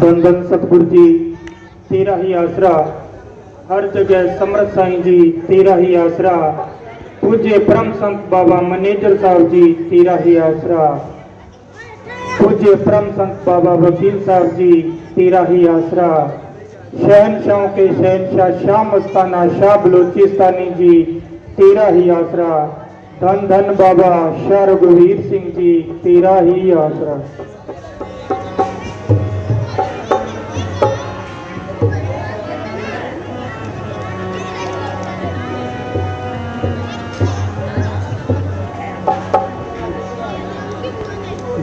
धन धन सतगुरु जी तेरा ही आसरा, हर जगह समर्थ साईं जी तेरा ही आसरा, पूज्य परम संत बाबा मैनेजर साहब जी तेरा ही आसरा, पूज्य परम संत बाबा वकील साहब जी तेरा ही आसरा, शहनशाहों के शहनशाह शाह मस्ताना शाह बलोचिस्तानी जी तेरा ही आसरा, धन धन बाबा शाह रघुवीर सिंह जी तेरा ही आसरा।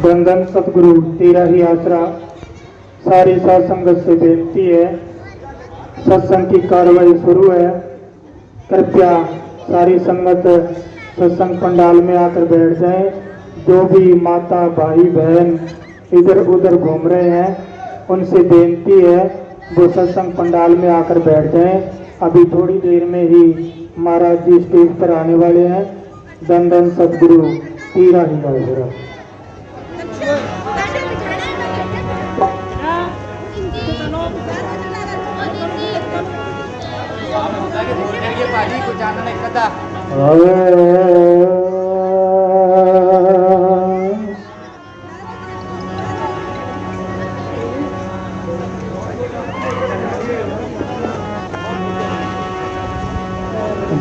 धन धन सतगुरु तेरा ही आसरा। सारी साध संगत से बेनती है, सत्संग की कार्रवाई शुरू है। कृपया सारी संगत सत्संग पंडाल में आकर बैठ जाएं। जो भी माता भाई बहन इधर उधर घूम रहे हैं उनसे बेनती है वो सत्संग पंडाल में आकर बैठ जाएं। अभी थोड़ी देर में ही महाराज जी स्टेज पर आने वाले हैं। धन धन सतगुरु तेरा ही आसरा।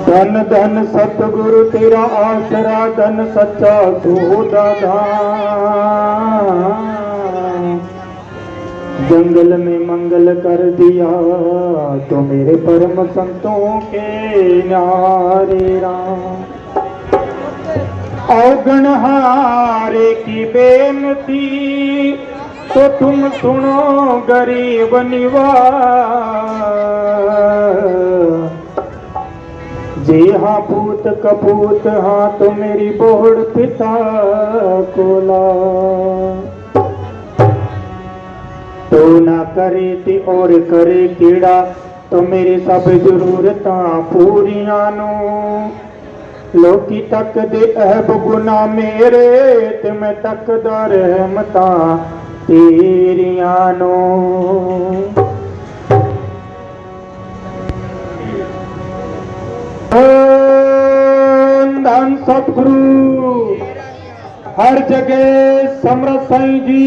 धन धन सतगुरु तेरा आसरा, धन सच्चा सोदा धाम, जंगल में मंगल कर दिया तो मेरे परम संतों के न्यारे राम। अवगणहारे की बेनती तो तुम सुनो गरीब निवाज, जी हाँ पूत कपूत हाँ तो मेरी बोड़ पिता कोला, तो ना करे ती और करे कीड़ा तो मेरी सब जरूरतां पूरियां नू, लोकी तक दे अहब गुना मेरे ते मैं तकदा रहमतां तेरियां नू। धन सतगुरु हर जगह समर्थ साईं जी,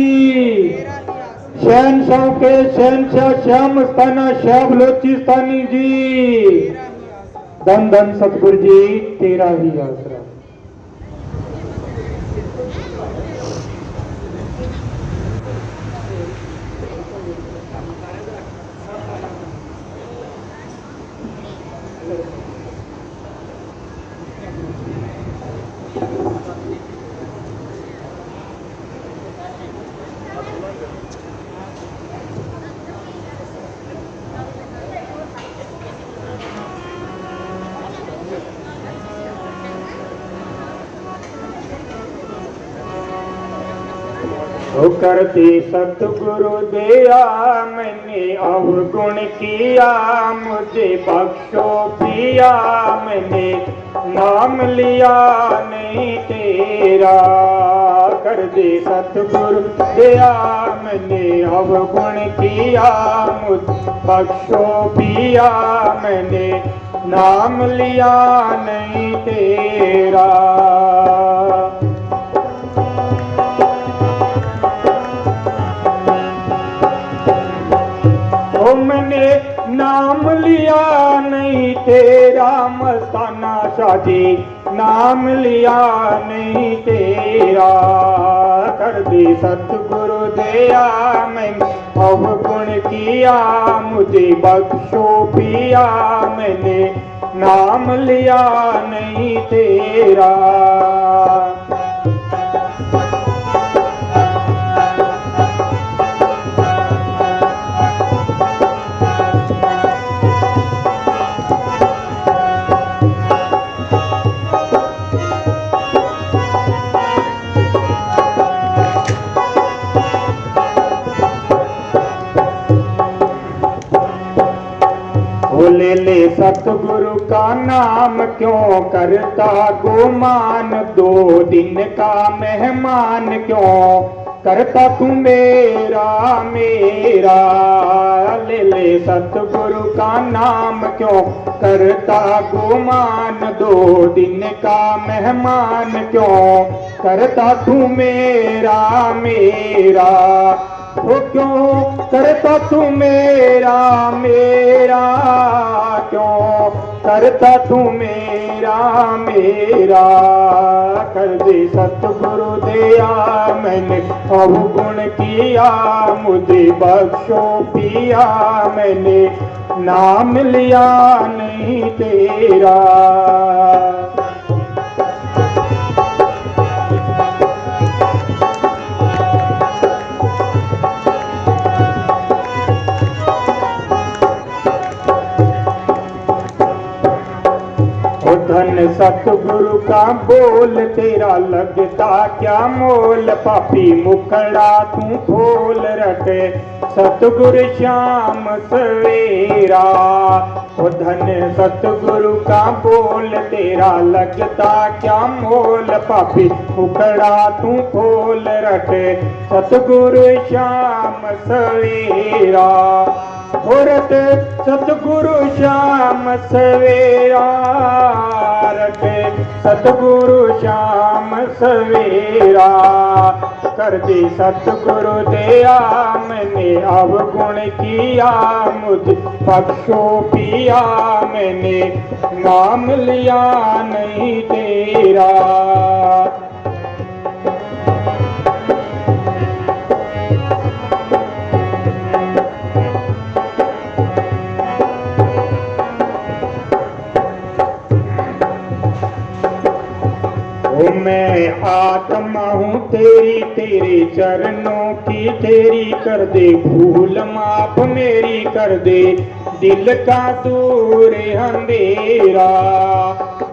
शहनशाह के शहनशाह शाह मस्ताना शाह बलोचिस्तानी जी, धन धन सतगुरु जी तेरा ही आसरा। करते सतगुरु दया मैंने अवगुण किया, मुझे बख्शो पिया मैंने नाम लिया नहीं तेरा। कर दे सतगुरु दया मैंने अवगुण किया, मुझे बख्शो पिया मैंने नाम लिया नहीं तेरा। मैंने नाम लिया नहीं तेरा मस्ताना शादी, नाम लिया नहीं तेरा। कर दे सतगुरु दया मैंने अवगुण किया, मुझे बख्शो पिया मैंने नाम लिया नहीं तेरा। ले ले सतगुरु का नाम क्यों करता गुमान, 2 दिन का मेहमान क्यों करता तू मेरा मेरा। ले ले सतगुरु का नाम क्यों करता गुमान, 2 दिन का मेहमान क्यों करता तू मेरा मेरा। वो क्यों करता तू मेरा मेरा, क्यों करता तू मेरा मेरा। कर दे सतगुरु दया मैंने अवगुण किया, मुझे बख्शो पिया मैंने नाम लिया नहीं तेरा। धन सतगुरु का बोल, तेरा लगता क्या मोल, पापी मुखड़ा तू खोल रखे सतगुरु श्याम सवेरा। ओ धन सतगुरु का बोल, तेरा लगता क्या मोल, पापी मुखड़ा तू खोल रखे सतगुरु श्याम सवेरा। औरत सतगुरु श्याम सवेरा रखे सतगुरु श्याम सवेरा। कर दे सतगुरु दया मैंने अवगुण किया, मुझ बख्शो पिया मैंने नाम लिया नहीं तेरा। मैं आत्मा हूँ तेरी, तेरे चरणों की तेरी कर दे भूल माफ मेरी, कर दे दिल का दूर अंधेरा।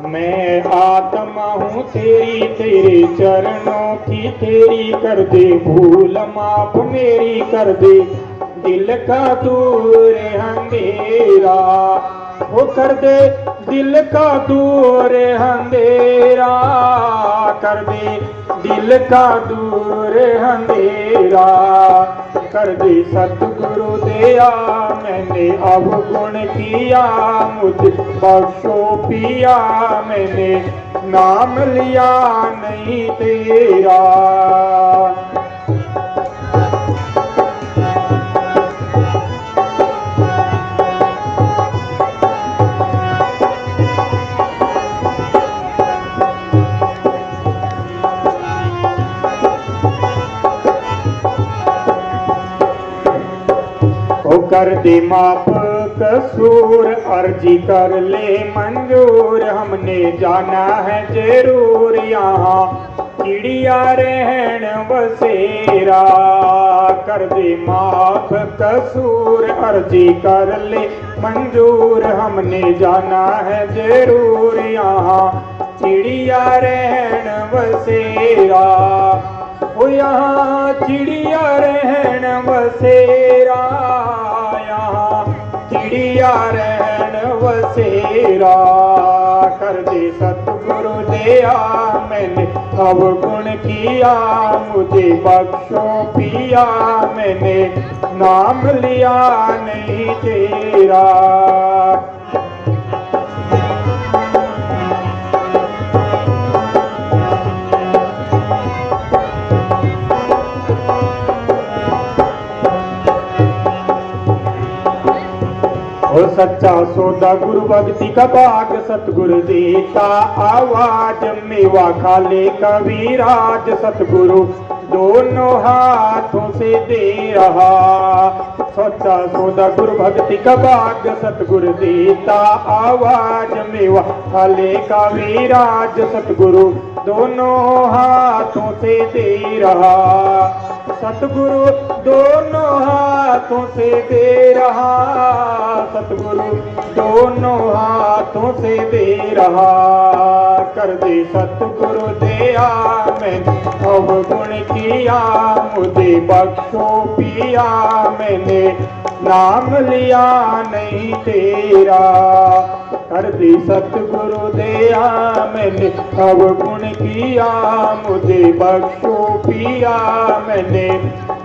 मैं आत्मा हूँ तेरी, तेरे चरणों की तेरी कर दे भूल माफ मेरी, कर दे दिल का दूर अंधेरा। वो कर दे दिल का दूर अंधेरा, कर दे दिल का दूर अंधेरा। कर दे सतगुरु दया मैंने अवगुण किया, मुझ बख्शो पिया मैंने नाम लिया नहीं तेरा। कर दे माफ कसूर, अर्जी कर ले मंजूर, हमने जाना है जरूर यहाँ चिड़िया रहन बसेरा। कर दे माफ कसूर, अर्जी कर ले मंजूर, हमने जाना है जरूर यहाँ चिड़िया रहन बसेरा। ओ यहाँ चिड़िया रहन बसेरा, चिड़िया रहन बसेरा। कर दे सतगुरु दया मैंने अवगुण किया, मुझे बख्शो पिया मैंने नाम लिया नहीं तेरा। और सच्चा सौदा गुरु भक्ति का भाग, सतगुरु देता आवाज, मेवा खाले कबीराज सतगुरु दोनों हाथों से दे रहा। सच्चा सौदा गुरु भक्ति का भाग, सतगुरु देता आवाज, मेवा खाले कबीराज सतगुरु दोनों हाथों से दे रहा। सतगुरु दोनों हाथों से दे रहा, सतगुरु दोनों हाथों से दे रहा। कर दे सतगुरु दया मैंने अवगुण किया, मुझे बख्शो पिया मैंने नाम लिया नहीं तेरा। कर दी सतगुरु दया मैंने अब गुण किया, मुझे बख्शो पिया मैंने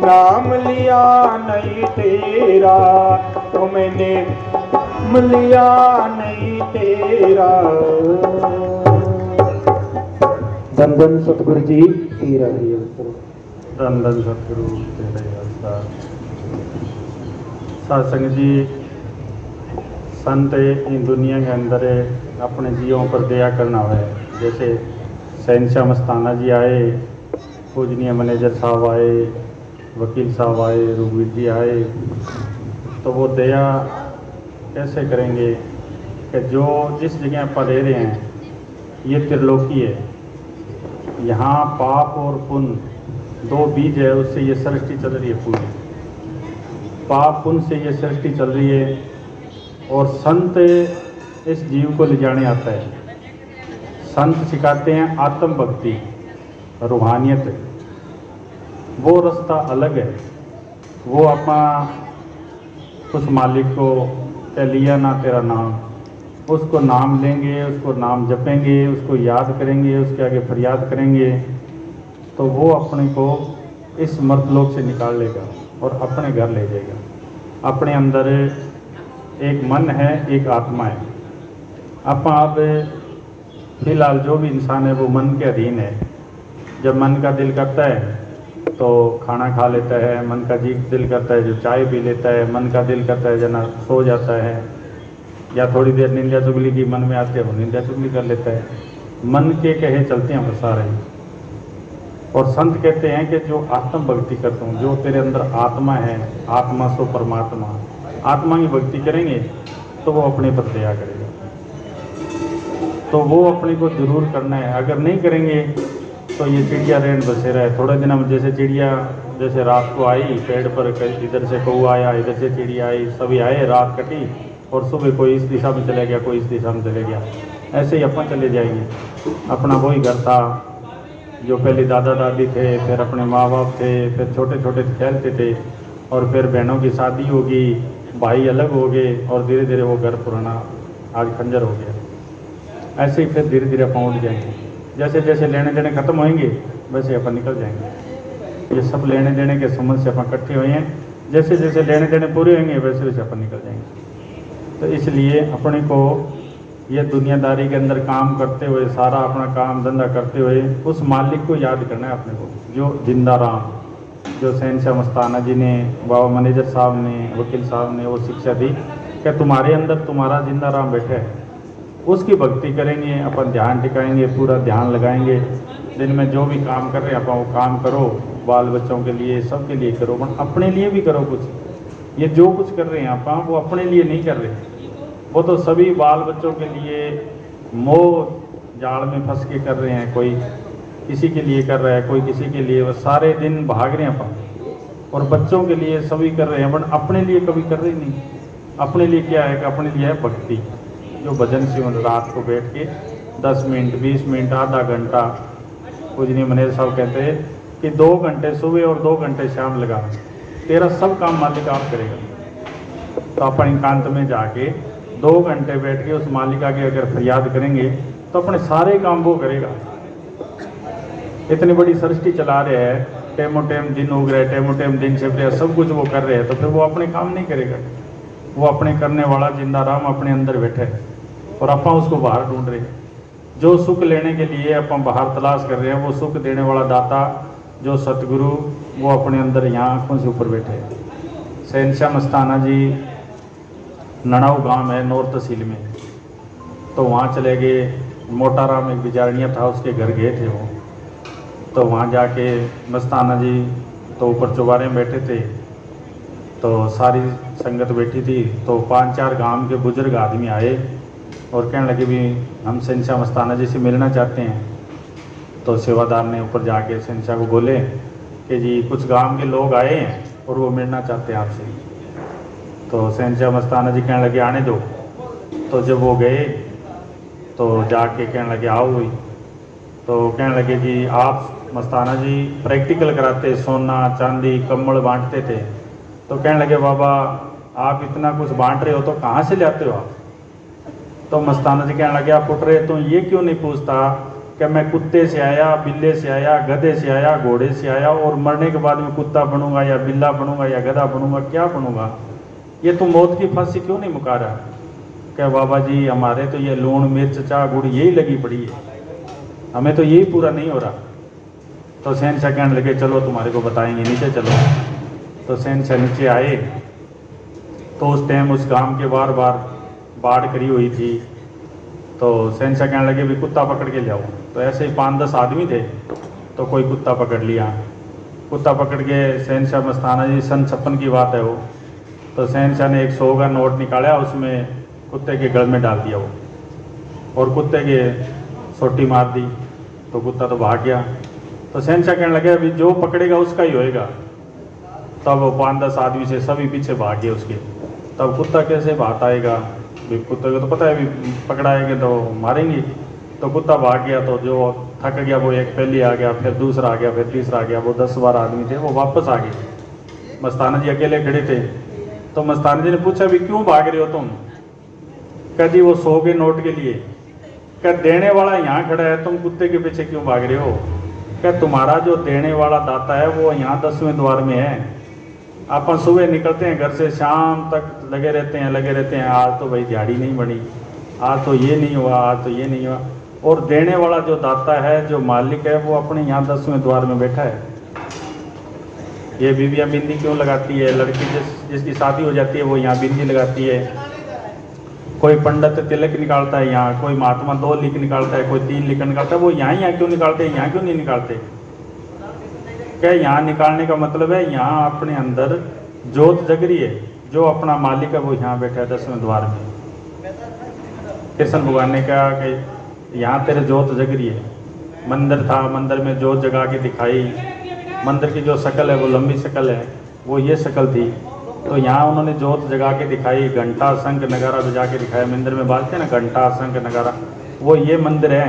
नाम लिया नहीं तेरा। तो मैंने लिया नहीं तेरा। धन धन सतगुरु जी तेरा ही अवसर। धन धन सतगुरु तेरा ही अवसर। सत्संग जी, संत इन दुनिया के अंदर अपने जीवों पर दया करना है। जैसे शहनशाह मस्ताना जी आए, पूजनीय मैनेजर साहब आए, वकील साहब आए, रघुवीर जी आए, तो वो दया कैसे करेंगे कि जो जिस जगह पर रह रहे हैं ये त्रिलोकी है, यहाँ पाप और पुण्य दो बीज है, उससे ये सृष्टि चल रही है पूरी। पाप पुण्य से ये सृष्टि चल रही है और संत इस जीव को ले जाने आता है। संत सिखाते हैं आत्म भक्ति, रूहानियत। वो रास्ता अलग है। वो अपना उस मालिक को कह लिया ना तेरा नाम, उसको नाम लेंगे, उसको नाम जपेंगे, उसको याद करेंगे, उसके आगे फरियाद करेंगे, तो वो अपने को इस मर्तलोक से निकाल लेगा और अपने घर ले जाएगा। अपने अंदर एक मन है, एक आत्मा है। आप फिलहाल जो भी इंसान है वो मन के अधीन है। जब मन का दिल करता है तो खाना खा लेता है, मन का जी दिल करता है जो चाय पी लेता है, मन का दिल करता है जना सो जाता है, या थोड़ी देर निंदा चुगली की मन में आते हैं वो निंदा चुगली कर लेता है। मन के कहे चलते हैं बसा रहे हैं। और संत कहते हैं कि जो आत्म भक्ति करता हूँ, जो तेरे अंदर आत्मा है, आत्मा सो परमात्मा, आत्मा की भक्ति करेंगे तो वो अपने पर दया करेगा। तो वो अपने को जरूर करना है। अगर नहीं करेंगे तो ये चिड़िया रेण बसेरा है। थोड़े दिन में जैसे चिड़िया जैसे रात को आई पेड़ पर, इधर से कौआ आया, इधर से चिड़िया आई, सभी आए, रात कटी और सुबह कोई इस दिशा में चले गया, कोई इस दिशा में चले गया। ऐसे ही अपन चले जाएंगे। अपना वही घर था जो पहले दादा दादी थे, फिर अपने माँ बाप थे, फिर छोटे छोटे खेलते थे, और फिर बहनों की शादी होगी, भाई अलग हो गए, और धीरे धीरे वो घर पुराना आज खंजर हो गया। ऐसे ही फिर धीरे धीरे अपन उठ जाएंगे। जैसे जैसे लेने देने खत्म होंगे वैसे अपन निकल जाएंगे। ये सब लेने देने के समझ से अपन इकट्ठे हुए हैं। जैसे जैसे लेने देने पूरे होंगे वैसे वैसे अपन निकल जाएंगे। तो इसलिए अपने को ये दुनियादारी के अंदर काम करते हुए, सारा अपना काम धंधा करते हुए उस मालिक को याद करना है अपने को, जो जिंदा राम, जो शहनशाह मस्ताना जी ने, बाबा मैनेजर साहब ने, वकील साहब ने वो शिक्षा दी कि तुम्हारे अंदर तुम्हारा जिंदा राम बैठा है। उसकी भक्ति करेंगे, अपन ध्यान टिकाएंगे, पूरा ध्यान लगाएंगे। दिन में जो भी काम कर रहे हैं अपन वो काम करो, बाल बच्चों के लिए, सबके लिए करो, पर अपने लिए भी करो कुछ। ये जो कुछ कर रहे हैं अपन वो अपने लिए नहीं कर रहे, वो तो सभी बाल बच्चों के लिए मोह जाल में फंस के कर रहे हैं। कोई किसी के लिए कर रहा है, कोई किसी के लिए, वो सारे दिन भाग रहे हैं अपन, और बच्चों के लिए सभी कर रहे हैं, बट अपने लिए कभी कर रहे नहीं। अपने लिए क्या है कि अपने लिए है भक्ति, जो भजन से रात को बैठ के 10 मिनट 20 मिनट आधा घंटा, पूजनीय मैनेजर साहब कहते हैं कि 2 घंटे सुबह और 2 घंटे शाम लगा, तेरा सब काम मालिक आप करेगा। तो अपन एकांत में जाके 2 घंटे बैठ के उस मालिक आगे अगर फरियाद करेंगे तो अपने सारे काम वो करेगा। इतनी बड़ी सृष्टि चला रहे हैं, टेमो टेम दिन उग रहे, टेमो टेम दिन छिप रहे, सब कुछ वो कर रहे हैं, तो फिर वो अपने काम नहीं करेगा। वो अपने करने वाला जिंदा राम अपने अंदर बैठे है और अपन उसको बाहर ढूंढ रहे हैं। जो सुख लेने के लिए अपन बाहर तलाश कर रहे हैं, वो सुख देने वाला दाता जो सतगुरु, वो अपने अंदर यहाँ आँखों से ऊपर बैठे हैं। शहनशाह मस्ताना जी ननाऊ गांव है नौर तहसील में, तो वहाँ चले गए। मोटाराम एक बिजारनिया था, उसके घर गए थे वो, तो वहाँ जाके मस्ताना जी तो ऊपर चौबारे में बैठे थे, तो सारी संगत बैठी थी। तो 5-4 गांव के बुजुर्ग आदमी आए और कहने लगे भी हम शहनशाह मस्ताना जी से मिलना चाहते हैं। तो सेवादार ने ऊपर जाके शहनशाह को बोले कि जी कुछ गांव के लोग आए हैं और वो मिलना चाहते हैं आपसे। तो शहनशाह मस्ताना जी कहने लगे आने दो। तो जब वो गए तो जाके कहने लगे आओ हुई। तो कहने लगे जी आप मस्ताना जी प्रैक्टिकल कराते, सोना चांदी कम्बल बांटते थे। तो कहने लगे बाबा आप इतना कुछ बांट रहे हो तो कहाँ से लाते हो आप? तो मस्ताना जी कहने लगे, आप पुत्र तो ये क्यों नहीं पूछता कि मैं कुत्ते से आया, बिल्ले से आया, गधे से आया, घोड़े से आया, और मरने के बाद में कुत्ता बनूंगा या बिल्ला बनूंगा या गधा बनूंगा, क्या बनूंगा? ये तो मौत की फांसी क्यों नहीं मुका रहा? क्या बाबा जी हमारे तो ये लूण मिर्च चाह गुड़ यही लगी पड़ी है, हमें तो यही पूरा नहीं हो रहा। तो शहनशाह कहने लगे, चलो तुम्हारे को बताएंगे, नीचे चलो। तो शहनशाह नीचे आए तो उस टाइम उस गांव के बार बार बाढ़ करी हुई थी। तो शहनशाह कहने लगे, भी कुत्ता पकड़ के ले आओ। तो ऐसे ही 5-10 आदमी थे, तो कोई कुत्ता पकड़ लिया। कुत्ता पकड़ के शहनशाह मस्ताना जी, सन 56 की बात है वो, तो शहनशाह ने एक 100 का नोट निकाला, उसमें कुत्ते के गल में डाल दिया वो, और कुत्ते के सोटी मार दी। तो कुत्ता तो भाग गया। तो शहनशाह कहने लगे, अभी जो पकड़ेगा उसका ही होएगा। तब वो 5-10 आदमी से सभी पीछे भाग गए उसके। तब कुत्ता कैसे भाग आएगा? भी कुत्ते को तो पता है भी पकड़ाएंगे तो मारेंगे। तो कुत्ता भाग गया। तो जो थक गया वो एक पहले आ गया, फिर दूसरा आ गया, फिर तीसरा आ गया। वो 10-12 आदमी थे, वो वापस आ गए। मस्ताना जी अकेले खड़े थे। तो मस्ताना जी ने पूछा, भी क्यों भाग रहे हो तुम? कह जी वो 100 के नोट के लिए। क्या देने वाला यहाँ खड़ा है, तुम कुत्ते के पीछे क्यों भाग रहे हो? क्या तुम्हारा जो देने वाला दाता है वो यहाँ 10वें द्वार में है। अपन सुबह निकलते हैं घर से, शाम तक लगे रहते हैं। आज तो भाई दिहाड़ी नहीं बनी, आज तो ये नहीं हुआ, आज तो ये नहीं हुआ। और देने वाला जो दाता है, जो मालिक है, वो अपने यहाँ 10वें द्वार में बैठा है। ये बीवियाँ बिंदी क्यों लगाती है? लड़की जिसकी शादी हो जाती है वो यहाँ बिंदी लगाती है। कोई पंडित तिलक निकालता है यहाँ, कोई महात्मा 2 लिख निकालता है, कोई 3 लिख निकालता है। वो यहाँ क्यों निकालते हैं, यहाँ क्यों नहीं निकालते? क्या यहाँ निकालने का मतलब है, यहाँ अपने अंदर जोत जग रही है, जो अपना मालिक है वो यहाँ बैठा है 10वें द्वार में। कृष्ण भगवान ने कहा कि यहाँ तेरे जोत जग रही है। मंदिर था, मंदिर में जोत जगा के दिखाई। मंदिर की जो शक्ल है वो लंबी शक्ल है, वो ये शक्ल थी। तो यहाँ उन्होंने जोत जगा के दिखाई, घंटा शंख नगारा बजा के दिखाया। मंदिर में बाजते हैं ना घंटा शंख नगारा, वो ये मंदिर है,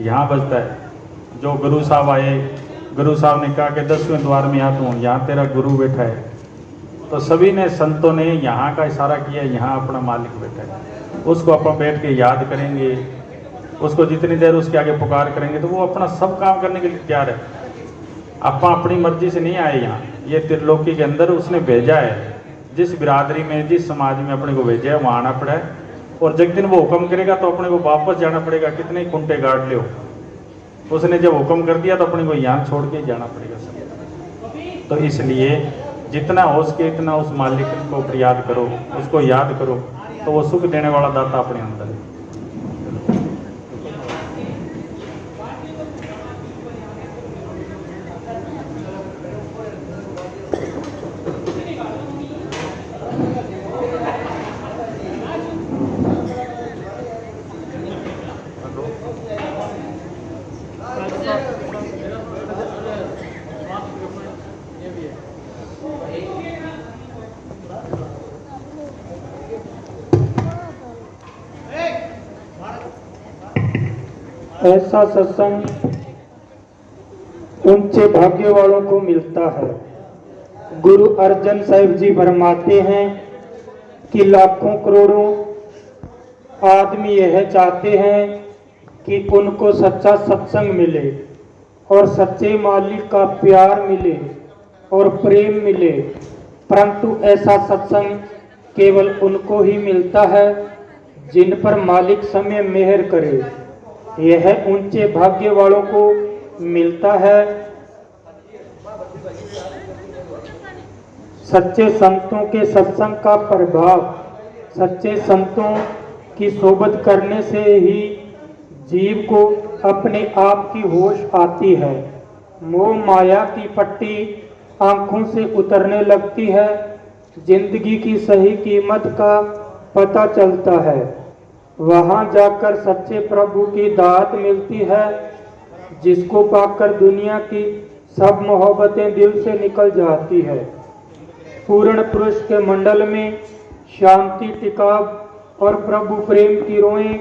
यहाँ बजता है। जो गुरु साहब आए, गुरु साहब ने कहा कि 10वें द्वार में आ तू, यहाँ तेरा गुरु बैठा है। तो सभी ने, संतों ने यहाँ का इशारा किया, यहाँ अपना मालिक बैठा है। उसको अपन बैठ के याद करेंगे, उसको जितनी देर उसके आगे पुकार करेंगे तो वो अपना सब काम करने के लिए तैयार है। अपन अपनी मर्जी से नहीं आए यहाँ, ये त्रिलोकी के अंदर उसने भेजा है। जिस बिरादरी में, जिस समाज में अपने को भेजा है वहाँ आना पड़ा है। और जिस दिन वो हुक्म करेगा तो अपने को वापस जाना पड़ेगा, कितने कुंटे गाड़ लो। उसने जब हुक्म कर दिया तो अपने को यहाँ छोड़ के जाना पड़ेगा सब। तो इसलिए जितना हो सके इतना उस मालिक को याद करो, उसको याद करो, तो वो सुख देने वाला दाता अपने अंदर है। ऐसा सत्संग ऊंचे भाग्य वालों को मिलता है। गुरु अर्जन साहिब जी फरमाते हैं कि लाखों करोड़ों आदमी यह चाहते हैं कि उनको सच्चा सत्संग मिले और सच्चे मालिक का प्यार मिले और प्रेम मिले, परंतु ऐसा सत्संग केवल उनको ही मिलता है जिन पर मालिक समय मेहर करे। यह ऊंचे भाग्य वालों को मिलता है। सच्चे संतों के सत्संग का प्रभाव, सच्चे संतों की सोबत करने से ही जीव को अपने आप की होश आती है। मोह माया की पट्टी आंखों से उतरने लगती है। जिंदगी की सही कीमत का पता चलता है। वहां जाकर सच्चे प्रभु की दात मिलती है, जिसको पाकर दुनिया की सब मोहब्बतें दिल से निकल जाती है। पूर्ण पुरुष के मंडल में शांति, टिकाव और प्रभु प्रेम की रोएं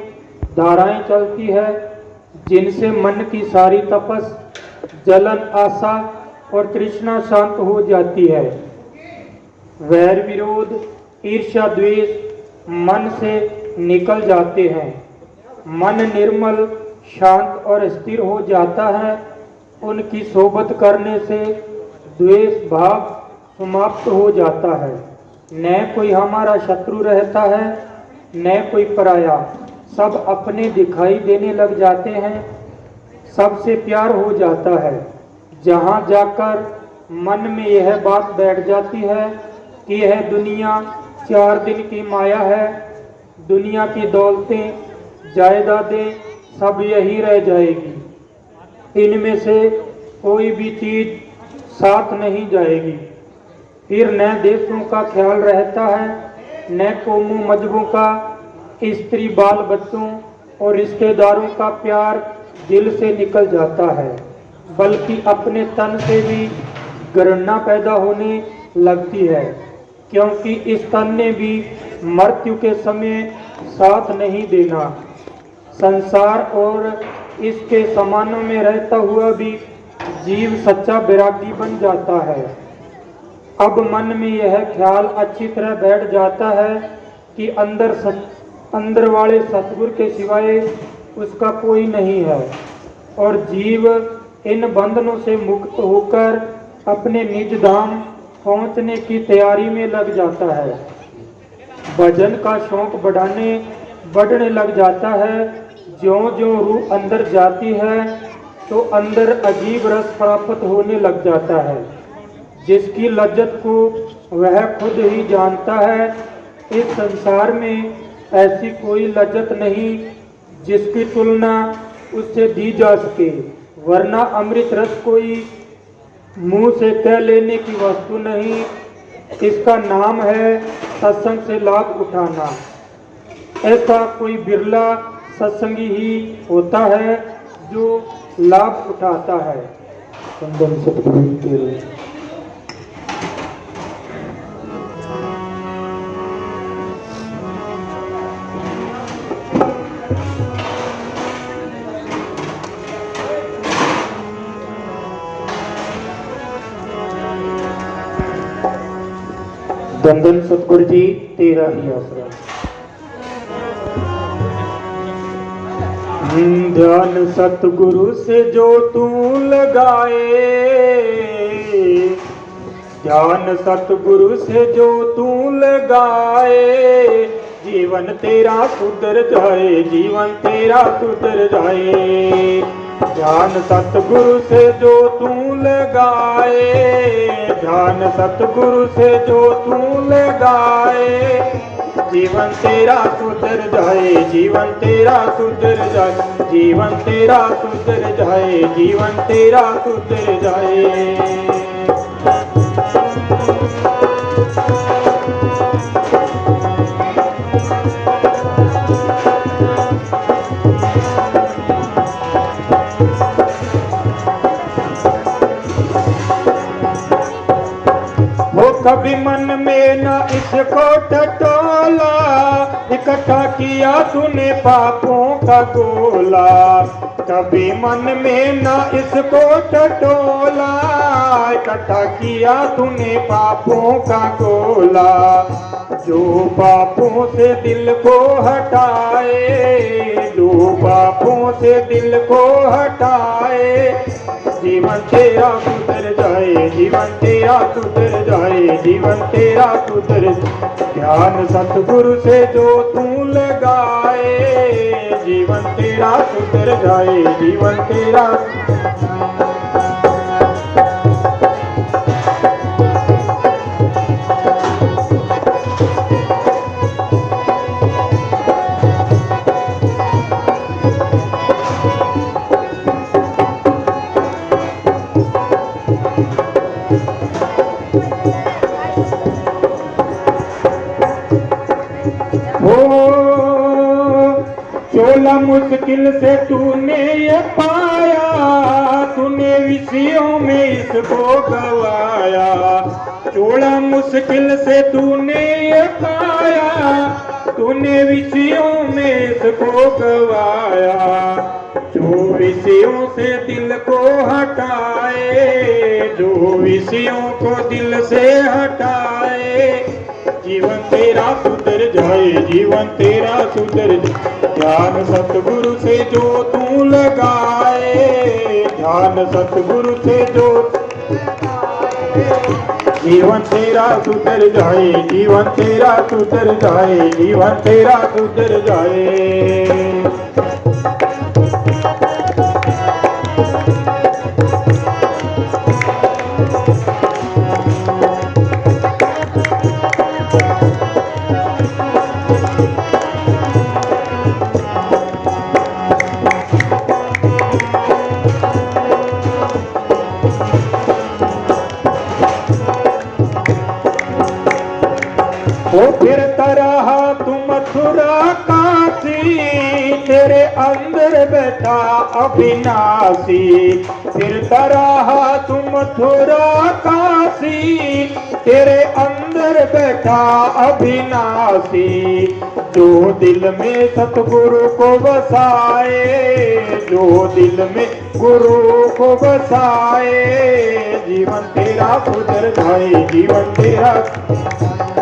धाराएं चलती है, जिनसे मन की सारी तपस, जलन, आशा और तृष्णा शांत हो जाती है। वैर विरोध, ईर्ष्या द्वेष मन से निकल जाते हैं। मन निर्मल शांत और स्थिर हो जाता है। उनकी सोबत करने से द्वेष भाव समाप्त हो जाता है। न कोई हमारा शत्रु रहता है न कोई पराया, सब अपने दिखाई देने लग जाते हैं। सबसे प्यार हो जाता है। जहाँ जाकर मन में यह बात बैठ जाती है कि यह दुनिया 4 दिन की माया है, दुनिया की दौलतें जायदादें सब यही रह जाएगी, इनमें से कोई भी चीज साथ नहीं जाएगी। फिर न देशों का ख्याल रहता है न कौमों मजहबों का, स्त्री बाल बच्चों और रिश्तेदारों का प्यार दिल से निकल जाता है, बल्कि अपने तन से भी घृणा पैदा होने लगती है, क्योंकि इस तन ने भी मृत्यु के समय साथ नहीं देना। संसार और इसके समानों में रहता हुआ भी जीव सच्चा वैरागी बन जाता है। अब मन में यह ख्याल अच्छी तरह बैठ जाता है कि अंदर वाले सतगुरु के सिवाय उसका कोई नहीं है, और जीव इन बंधनों से मुक्त होकर अपने निज धाम पहुंचने की तैयारी में लग जाता है। भजन का शौक बढ़ने लग जाता है। ज्यों-ज्यों रूह अंदर जाती है तो अंदर अजीब रस प्राप्त होने लग जाता है, जिसकी लज्जत को वह खुद ही जानता है। इस संसार में ऐसी कोई लज्जत नहीं जिसकी तुलना उससे दी जा सके, वरना अमृत रस कोई मुंह से कह लेने की वस्तु नहीं। इसका नाम है सत्संग से लाभ उठाना। ऐसा कोई बिरला सत्संगी ही होता है जो लाभ उठाता है। संदन सतगुरु के धन सतगुरु जी तेरा ही आसरा। ध्यान सतगुरु से जो तू लगाए, ध्यान सतगुरु से जो तू लगाए, जीवन तेरा सुधर जाए, जीवन तेरा सुधर जाए। ध्यान सतगुरु से जो तू लगाए, ध्यान सतगुरु से जो तू लगाए, जीवन तेरा सुधर जाए, जीवन तेरा सुधर जाए, जीवन तेरा सुधर जाए, जीवन तेरा सुधर जाए। कभी मन में न इसको टटोला, इकट्ठा किया तूने पापों का गोला। कभी मन में न इसको टटोला, इकट्ठा किया तूने पापों का गोला। जो पापों से दिल को हटाए, जो पापों से दिल को हटाए, जीवन तेरा सुधर जाए, जीवन तेरा सुधर जाए, जीवन तेरा सुधर। ध्यान सतगुरु से जो तू लगाए, जीवन तेरा सुधर जाए, जीवन तेरा। चोला मुश्किल से तूने ये पाया, तूने विषयों में इसको गवाया। चोला मुश्किल से तूने ये पाया, तूने विषयों में इसको गवाया। जो विषयों से दिल को हटाए, जो विषयों को दिल से हटाए, जीवन तेरा सुधर जाए, जीवन तेरा सुधर जाए। ध्यान सतगुरु से जो तू लगाए, ध्यान सतगुरु से जो जीवन तेरा सुधर जाए, जीवन तेरा सुधर जाए, जीवन तेरा सुधर जाए। वो फिरता रहा तू मथुरा काशी, तेरे अंदर बैठा अविनाशी। फिरता रहा तू मथुरा काशी, तेरे अंदर बैठा अविनाशी। जो दिल में सतगुरु को बसाए, जो दिल में गुरु को बसाए, जीवन तेरा सुधर जाए, जीवन तेरा।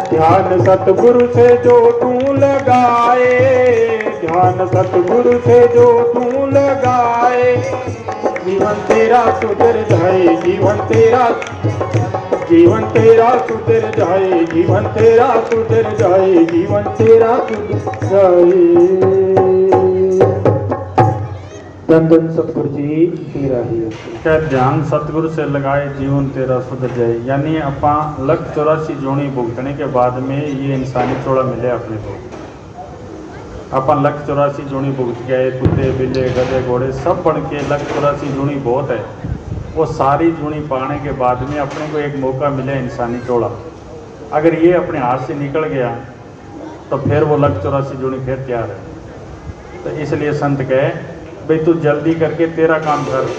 ध्यान सतगुरु से जो तू लगाए, ध्यान सतगुरु से जो तू लगाए, जीवन तेरा सुधर जाए, जीवन तेरा, जीवन तेरा सुधर जाए, जीवन तेरा सुधर जाए, जीवन तेरा सुधर जाए। धन धन सतगुरु जी तेरा ही क्या ध्यान सतगुरु से लगाए जीवन तेरा सुधर जाए। यानी अपा 184 जोड़ी भुगतने के बाद में ये इंसानी चोड़ा मिले अपने को। अपन 184 जोड़ी भुगत गए, कुत्ते बिल्ले गधे घोड़े सब बन के 184 जोड़ी बहुत है। वो सारी जोड़ी पाने के बाद में अपने को एक मौका मिले इंसानी चोड़ा। अगर ये अपने हाथ से निकल गया तो फिर वो 184 जोड़ी फिर तैयार है। तो इसलिए संत कहे भाई तू जल्दी करके तेरा काम कर।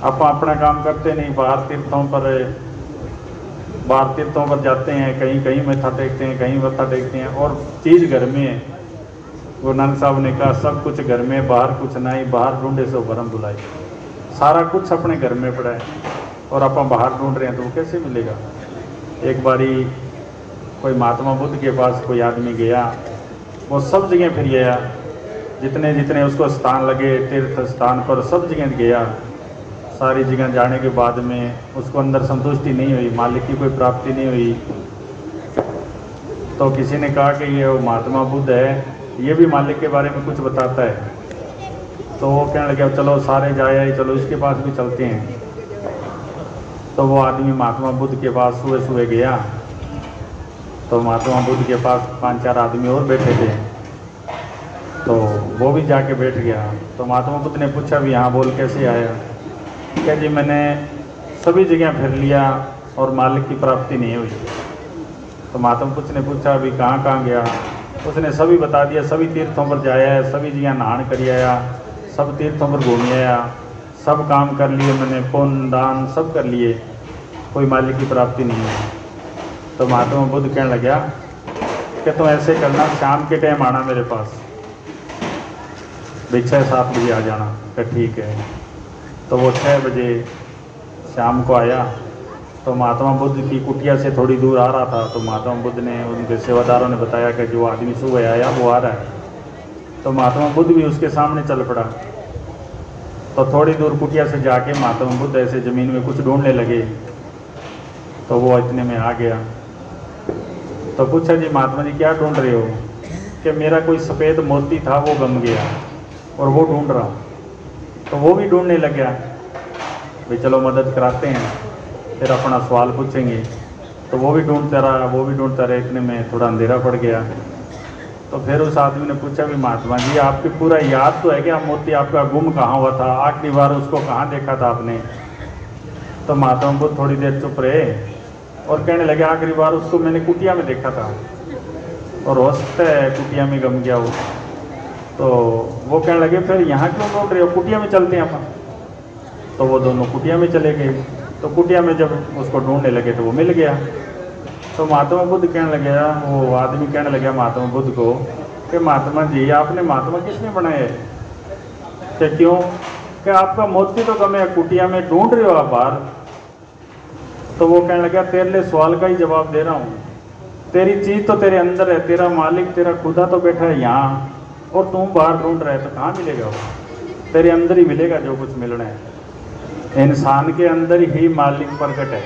आप अपना काम करते नहीं, बाहर तीर्थों पर जाते हैं, कहीं कहीं मत्था टेकते हैं, कहीं मत्था टेकते हैं और चीज़ घर में है। गुरु नानक साहब ने कहा सब कुछ घर में, बाहर कुछ नहीं, बाहर ढूंढे सो भरम बुलाई। सारा कुछ अपने घर में पड़ा है और आप बाहर ढूंढ रहे हैं तो वो कैसे मिलेगा। एक बारी कोई महात्मा बुद्ध के पास कोई आदमी गया, वो सब जगह फिर गया, जितने जितने उसको स्थान लगे तीर्थ स्थान पर सब जगह गया। सारी जगह जाने के बाद में उसको अंदर संतुष्टि नहीं हुई, मालिक की कोई प्राप्ति नहीं हुई। तो किसी ने कहा कि ये वो महात्मा बुद्ध है, ये भी मालिक के बारे में कुछ बताता है। तो वो कहने लगे चलो सारे जाए, चलो इसके पास भी चलते हैं। तो वो आदमी महात्मा बुद्ध के पास सुबह सुबह गया। तो महात्मा बुद्ध के पास 5-4 आदमी और बैठे थे, तो वो भी जाके बैठ गया। तो महात्मा बुद्ध ने पूछा भी यहाँ बोल कैसे आया। क्या जी मैंने सभी जगह फिर लिया और मालिक की प्राप्ति नहीं हुई। तो महात्मा बुद्ध ने पूछा अभी कहाँ कहाँ गया। उसने सभी बता दिया, सभी तीर्थों पर जाया है, सभी जगह नहान कर आया, सब तीर्थों पर घूम आया, सब काम कर लिए मैंने, पुण्य दान सब कर लिए, कोई मालिक की प्राप्ति नहीं हुई। तो महात्मा बुद्ध कहने लगा कि तुम ऐसे करना, शाम के टाइम आना मेरे पास, 6-7 बजे आ जाना। कि ठीक है। तो वो 6 बजे शाम को आया। तो महात्मा बुद्ध की कुटिया से थोड़ी दूर आ रहा था। तो महात्मा बुद्ध ने उनके सेवादारों ने बताया कि जो आदमी सुबह आया वो आ रहा है। तो महात्मा बुद्ध भी उसके सामने चल पड़ा। तो थोड़ी दूर कुटिया से जाके महात्मा बुद्ध ऐसे ज़मीन में कुछ ढूंढने लगे। तो वो इतने में आ गया। तो पूछा जी महात्मा जी क्या ढूंढ रहे हो। कि मेरा कोई सफ़ेद मोती था वो गम गया और वो ढूंढ रहा। तो वो भी ढूंढने लग गया। भाई चलो मदद कराते हैं, फिर अपना सवाल पूछेंगे। तो वो भी ढूंढता रहा, वो भी ढूंढता रहा। इतने में थोड़ा अंधेरा पड़ गया। तो फिर उस आदमी ने पूछा भी महात्मा जी आपकी पूरा याद तो है कि मोती आपका गुम कहाँ हुआ था, आखिरी बार उसको कहाँ देखा था आपने। तो महात्मा बुद्ध थोड़ी देर चुप रहे और कहने लगे आखिरी बार उसको मैंने कुटिया में देखा था और हो सकता है कुटिया में गम गया हो। तो वो कहने लगे फिर यहाँ क्यों ढूंढ रहे हो, कुटिया में चलते हैं अपन। तो वो दोनों कुटिया में चले गए। तो कुटिया में जब उसको ढूंढने लगे तो वो मिल गया। तो महात्मा बुद्ध कहने लगे, वो आदमी कहने लगा महात्मा बुद्ध को कि महात्मा जी आपने महात्मा किसने बनाए। कि क्यों, कि आपका मोती तो गमे कुटिया में ढूंढ रहे हो आप बाहर। तो वो कहने लगा तेरे लिए सवाल का ही जवाब दे रहा हूँ तेरी चीज तो तेरे अंदर है, तेरा मालिक तेरा खुदा तो बैठा है यहाँ, और तू बाहर ढूंढ रहा है, तो कहाँ मिलेगा वो? तेरे अंदर ही मिलेगा जो कुछ मिलना है। इंसान के अंदर ही मालिक प्रकट है,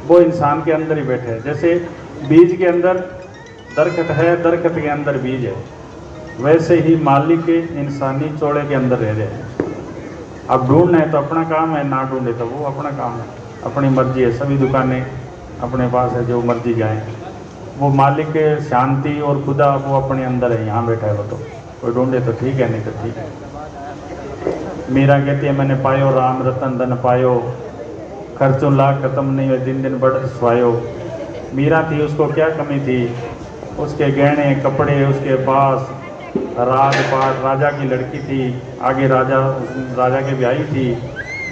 वो इंसान के अंदर ही बैठे है। जैसे बीज के अंदर दरख्त है, दरख्त के अंदर बीज है, वैसे ही मालिक के इंसानी चोड़े के अंदर रह रहे हैं। अब ढूंढना है तो अपना काम है, ना ढूंढे तो वो अपना काम है, अपनी मर्जी है। सभी दुकानें अपने पास है, जो मर्जी जाएं। वो मालिक के शांति और खुदा वो अपने अंदर है, यहाँ बैठा है वो। तो कोई ढूंढे तो ठीक है, नहीं तो ठीक है। मीरा कहती है मैंने पायो राम रतन धन पायो, खर्चों लाख खत्म नहीं हुए दिन दिन बढ़ स्वायो। मीरा थी, उसको क्या कमी थी? उसके गहने कपड़े, उसके पास राजपाट, राजा की लड़की थी, आगे राजा के ब्याही थी।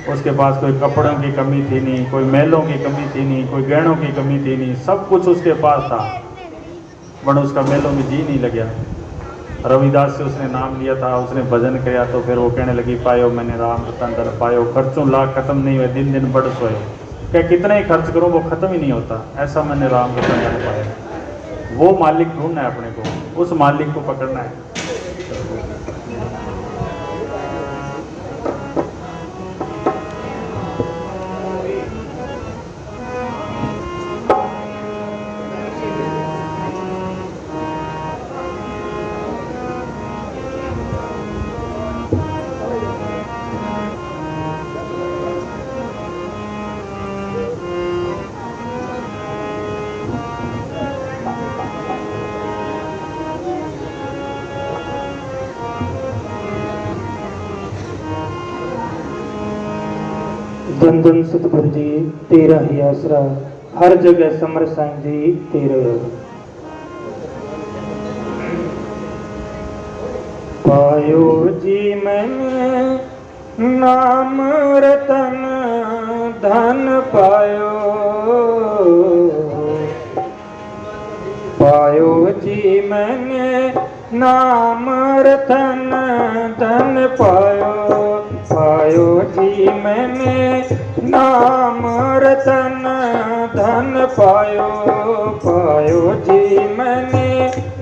उसके पास कोई कपड़ों की कमी थी नहीं, कोई महलों की कमी थी नहीं, कोई गहनों की कमी थी नहीं, सब कुछ उसके पास था। बट उसका महलों में जी नहीं लगा। रविदास से उसने नाम लिया था, उसने भजन किया, तो फिर वो कहने लगी पायो मैंने राम रतन धन पायो, खर्चों लाख खत्म नहीं हुए दिन दिन बढ़ सोयो। क्या कितना ही खर्च करो वो खत्म ही नहीं होता, ऐसा मैंने राम रतन धन पाया। वो मालिक ढूंढना है अपने को, उस मालिक को पकड़ना है। धन धन सतगुरु जी तेरा ही आसरा, हर जगह समर साईं जी तेरे। पायो जी मैंने नाम रतन धन पायो, पायो जी मैंने नाम रतन धन पायो, पायो जी मैंने नाम रतन धन पायो, पायो जी मैंने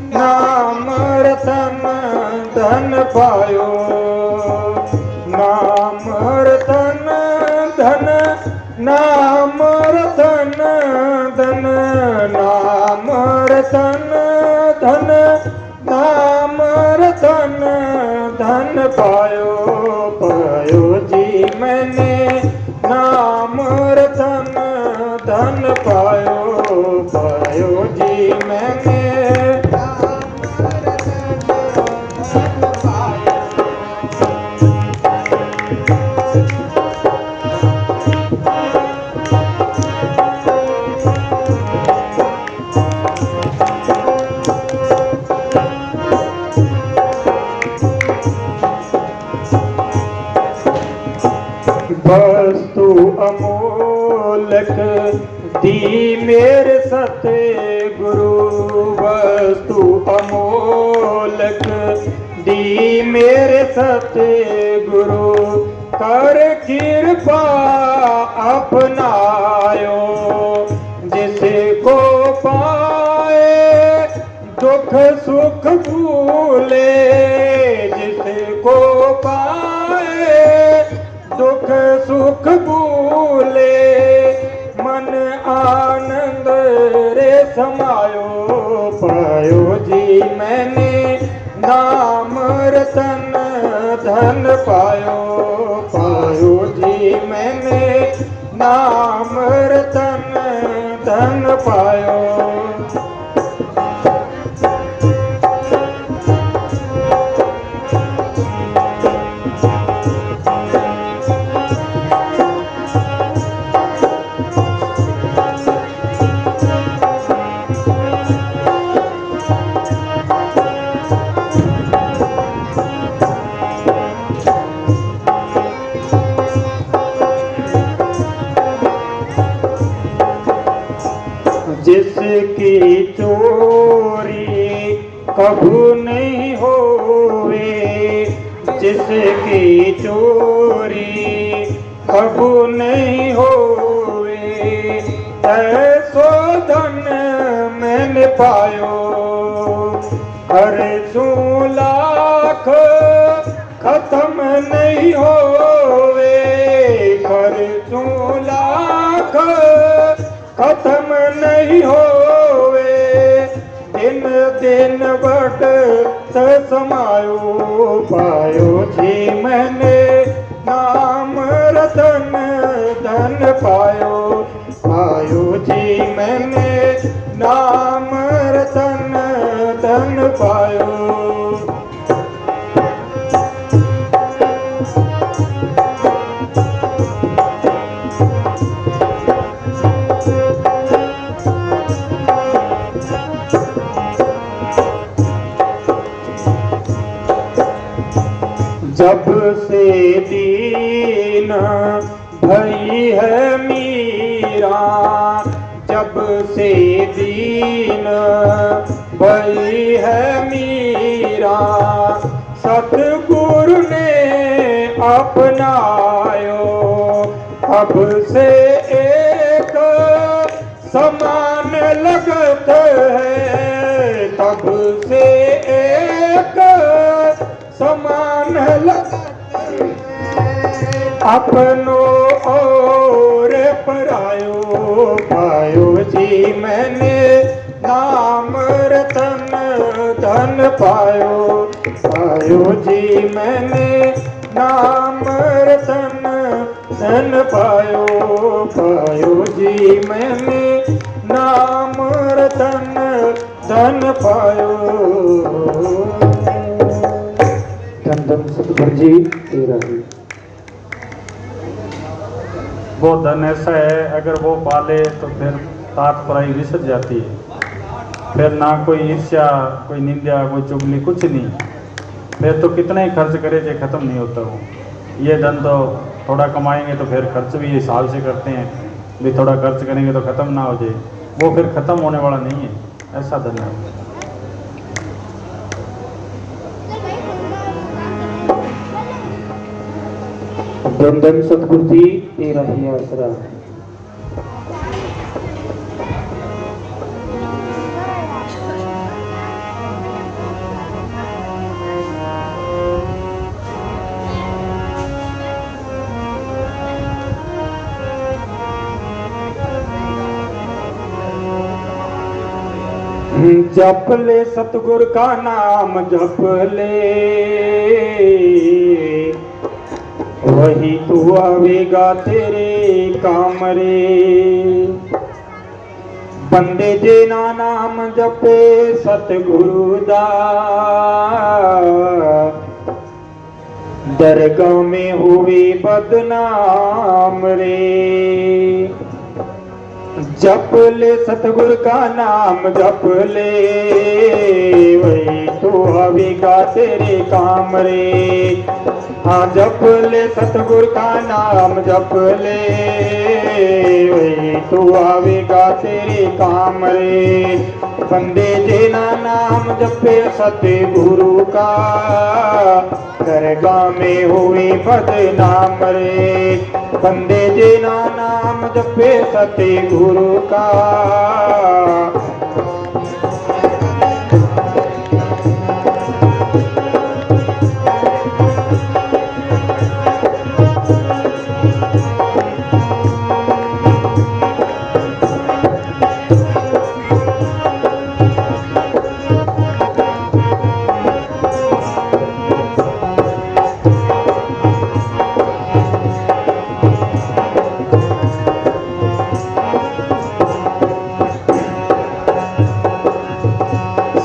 नाम रतन धन पायो। नाम रतन धन, नाम रतन धन, नाम रतन धन, नाम रतन धन पायो, पायो जी मैंने नाम रतन धन पायो, पायो जी मैंने वस्तु अमोलक दी मेरे सते गुरु, वस्तु अमोलक दी मेरे सते गुरु, कर कृपा अपनायो, जिसको पाए दुख सुख भूले, जिसको पाए दुख सुख भूले, मन आनंद रे समायो, पायो जी मैंने नाम रतन धन पायो, पायो जी मैंने नाम रतन धन पायो। जिसकी चोरी कभू नहीं होवे, जिसकी चोरी कभू नहीं होवे, ऐसो धन मैंने पायो। हर सू लाख खत्म नहीं होवे, हर सू लाख खत्म नहीं होवे। दिन दिन बढ़त समायो, पायो जी मैंने नाम रतन धन पायो। पायो जी मैंने नाम रतन धन पायो। जब से दीन भई है मीरा, जब से दीन भई है मीरा। सतगुरु ने अपनायो, अब से एक समान लगत है। तब से एक समान लगत अपनो और परायो। पायो जी मैंने नाम रतन धन पायो। पायो जी मैंने नाम रतन धन पायो। पायो जी मैंने नाम रतन धन पायो। धन धन सतगुरु जी तेरा ही। वो धन ऐसा है, अगर वो पाले तो फिर तात पराई विसर जाती है। फिर ना कोई ईर्ष्या, कोई निंदा, कोई चुगली, कुछ नहीं। फिर तो कितना ही खर्च करे जो ख़त्म नहीं होता वो। ये धन तो थोड़ा कमाएंगे तो फिर खर्च भी हिसाब से करते हैं, भी थोड़ा खर्च करेंगे तो ख़त्म ना हो जाए। वो फिर ख़त्म होने वाला नहीं है, ऐसा धन है। धन धन सतगुरु जी तेरा ही आसरा। जप ले सतगुरु का नाम जप ले, वही तू आवेगा तेरे काम रे। बंदे जेना नाम जपे सतगुरु दा, दरगाह में हुए बदनाम रे। जप ले सतगुरु का नाम जप ले, वही तो आवेगा तेरे काम रे। हाँ जप ले सतगुरु का नाम जप ले, वही तो आवेगा तेरे काम रे। बंदे जेना नाम जपे सतगुरु का, दरगाह में हुए बदनाम रे। बंदे जेना नाम जपे सतगुरु का,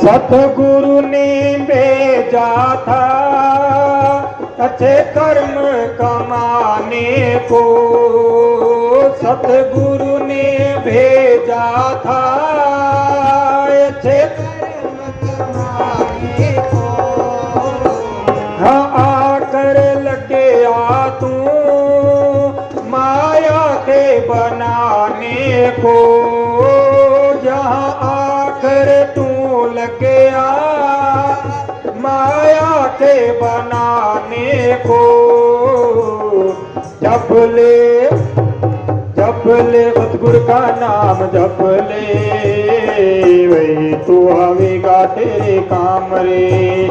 सतगुरु ने भेजा था अच्छे कर्म कमाने को। सतगुरु ने भेजा था अच्छे कर्म कमाने को। हाँ आकर लगे आ तू माया के बनाने को। जहाँ आकर तू लग गया माया के बनाने को। जप ले सतगुरु का नाम जप ले, वही तू आवेगा तेरे काम रे।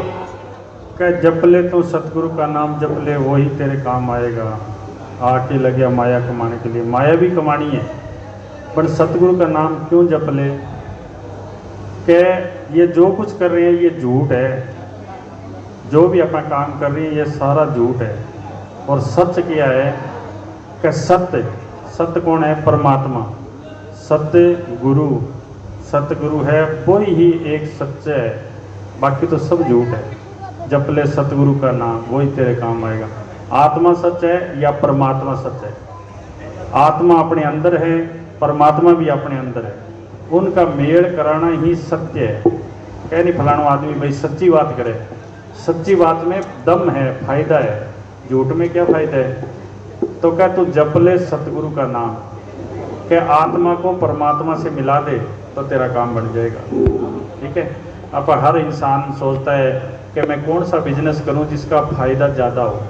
कह जप ले तो सतगुरु का नाम जप ले, वही तेरे काम आएगा। आके लगे माया कमाने के लिए, माया भी कमानी है पर सतगुरु का नाम क्यों जप ले। कह ये जो कुछ कर रहे हैं ये झूठ है, जो भी अपना काम कर रही है ये सारा झूठ है। और सत्य क्या है कि सत्य, सत्य कौन है? परमात्मा। सत्य गुरु, सतगुरु है, वही ही एक सच्चा है, बाकी तो सब झूठ है। जप ले सतगुरु का नाम, वही तेरे काम आएगा। आत्मा सच है या परमात्मा सच है? आत्मा अपने अंदर है, परमात्मा भी अपने अंदर है, उनका मेल कराना ही सत्य है। कह नहीं फलाना आदमी भाई सच्ची बात करे, सच्ची बात में दम है, फायदा है, झूठ में क्या फायदा है। तो क्या तू जप ले सतगुरु का नाम, क्या आत्मा को परमात्मा से मिला दे तो तेरा काम बन जाएगा। ठीक है। अब हर इंसान सोचता है कि मैं कौन सा बिजनेस करूं जिसका फ़ायदा ज़्यादा हो।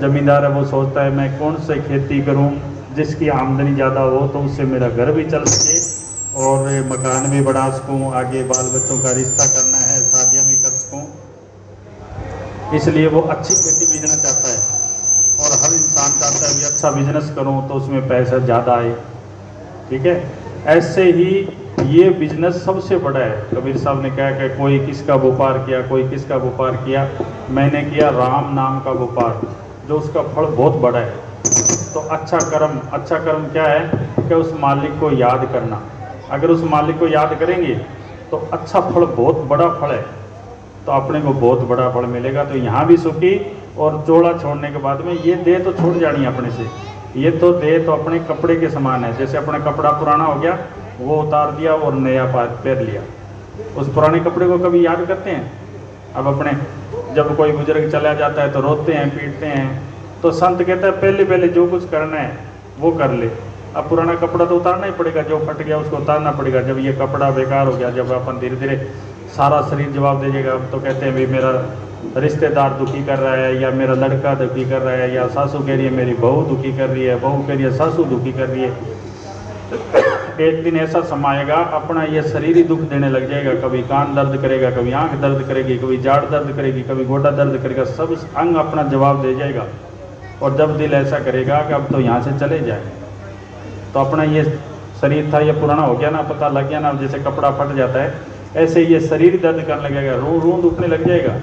ज़मींदार है वो सोचता है मैं कौन सी खेती करूं जिसकी आमदनी ज़्यादा हो, तो उससे मेरा घर भी चल सके और मकान भी बढ़ा सकूं, आगे बाल बच्चों का रिश्ता करना है, शादियां भी कर सकूं। इसलिए वो अच्छी खेती बीजना चाहता है। और हर इंसान चाहता है भी अच्छा बिजनेस करूं तो उसमें पैसा ज़्यादा आए। ठीक है। ऐसे ही ये बिजनेस सबसे बड़ा है। कबीर साहब ने कहा कि कोई किसका व्यापार किया, कोई किसका व्यापार किया, मैंने किया राम नाम का व्यापार, जो उसका फल बहुत बड़ा है। तो अच्छा कर्म क्या है कि उस मालिक को याद करना। अगर उस मालिक को याद करेंगे तो अच्छा फल, बहुत बड़ा फल है, तो अपने को बहुत बड़ा फल मिलेगा। तो यहाँ भी सुखी, और चोला छोड़ने के बाद में ये देह तो छूट जानी है अपने से। ये तो देह तो अपने कपड़े के समान है। जैसे अपना कपड़ा पुराना हो गया, वो उतार दिया और नया पहन लिया। उस पुराने कपड़े को कभी याद करते हैं? अब अपने जब कोई बुजुर्ग चला जाता है तो रोते हैं, पीटते हैं। तो संत कहता है पहले पहले जो कुछ करना है वो कर ले। अब पुराना कपड़ा तो उतारना ही पड़ेगा, जो फट गया उसको उतारना पड़ेगा। जब ये कपड़ा बेकार हो गया, जब अपन धीरे धीरे सारा शरीर जवाब दे देगा, तो कहते हैं भाई मेरा रिश्तेदार दुखी कर रहा है, या मेरा लड़का दुखी कर रहा है, या सासू कह रही है मेरी बहू दुखी कर रही है, बहू कह रही है सासू दुखी कर रही है। एक दिन ऐसा समाएगा अपना ये शरीर ही दुख देने लग जाएगा। कभी कान दर्द करेगा, कभी आंख दर्द करेगी, कभी जाड़ दर्द करेगी, कभी गोडा दर्द करेगा, सब अंग अपना जवाब दे जाएगा। और जब दिल ऐसा करेगा कि अब तो यहाँ से चले जाए, तो अपना ये शरीर था ये पुराना हो गया ना, पता लग गया ना, जैसे कपड़ा फट जाता है ऐसे ये शरीर दर्द करने लगेगा, रूंद उठने लग जाएगा,